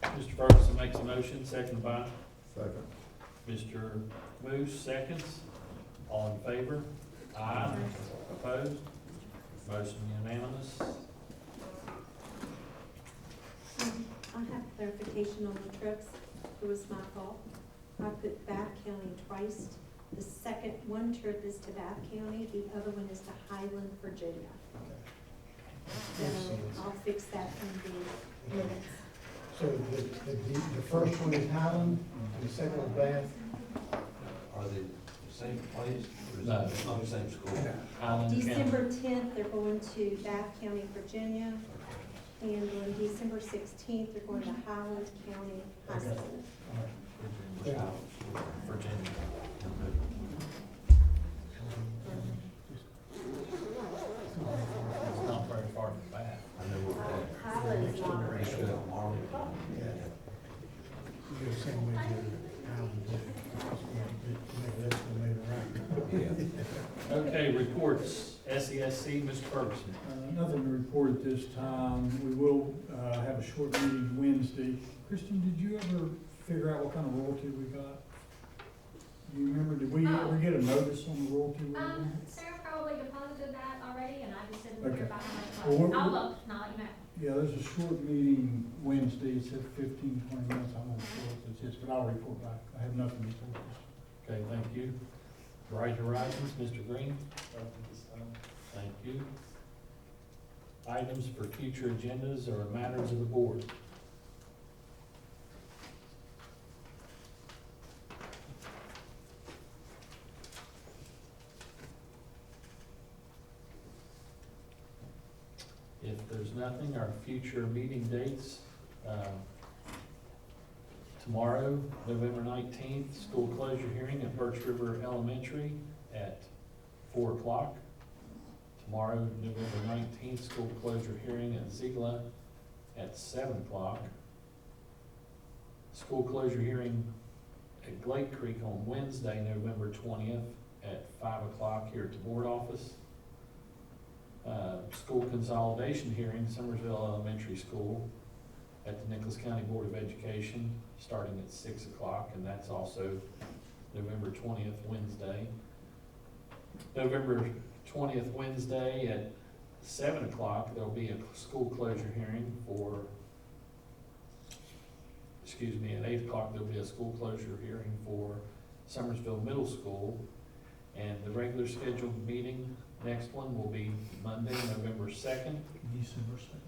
Mr. Ferguson makes a motion, second by Second. Mr. Moose, seconds. All in favor? Aye. Opposed? Motion unanimous. I have clarification on the trips. It was my fault. I put Bath County twice. The second, one trip is to Bath County, the other one is to Highland, Virginia. So I'll fix that in the minutes. So the first one is Highland, and the second one Bath. Are they the same place, or is No. it not the same school? Island County. December 10th, they're going to Bath County, Virginia. And on December 16th, they're going to Highland County High School. Virginia. It's not very far from Bath. I know where that. Highland is longer. They should have Marlin. You go the same way to Highland, maybe that's what made it right. Yeah. Okay, reports, SESC, Mr. Ferguson. Nothing to report at this time. We will have a short meeting Wednesday. Kristen, did you ever figure out what kind of royalty we got? Do you remember, did we ever get a notice on the royalty? Sarah probably deposited that already, and I just didn't Okay. hear about how much it Well, was. we're- I'll look, and I'll let you know. Yeah, there's a short meeting Wednesday. It's at 15, 20 minutes. I'm not sure what this is, but I'll report back. I have nothing to report. Okay, thank you. Bright Horizons, Mr. Green. Thank you. Items for future agendas or matters of the board. If there's nothing, our future meeting dates, tomorrow, November 19th, school closure hearing at Birch River Elementary at 4 o'clock. Tomorrow, November 19th, school closure hearing at Ziegler at 7 o'clock. School closure hearing at Glade Creek on Wednesday, November 20th at 5 o'clock here at the board office. School consolidation hearing, Summersville Elementary School at the Nicholas County Board of Education, starting at 6 o'clock, and that's also November 20th, Wednesday. November 20th, Wednesday at 7 o'clock, there'll be a school closure hearing for, at 8 o'clock, there'll be a school closure hearing for Summersville Middle School. And the regular scheduled meeting, next one will be Monday, November 2nd. December 2nd.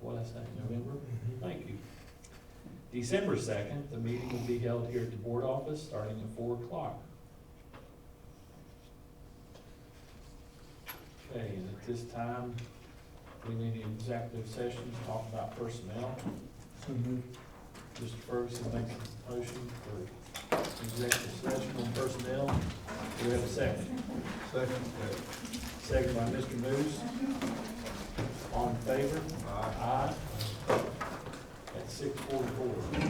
What did I say, November? Thank you. December 2nd, the meeting will be held here at the board office, starting at 4 o'clock. Okay, and at this time, we need an executive session to talk about personnel. So moved. Mr. Ferguson makes a motion for executive session on personnel. Do we have a second? Second. Second by Mr. Moose. All in favor? Aye. At 6:44.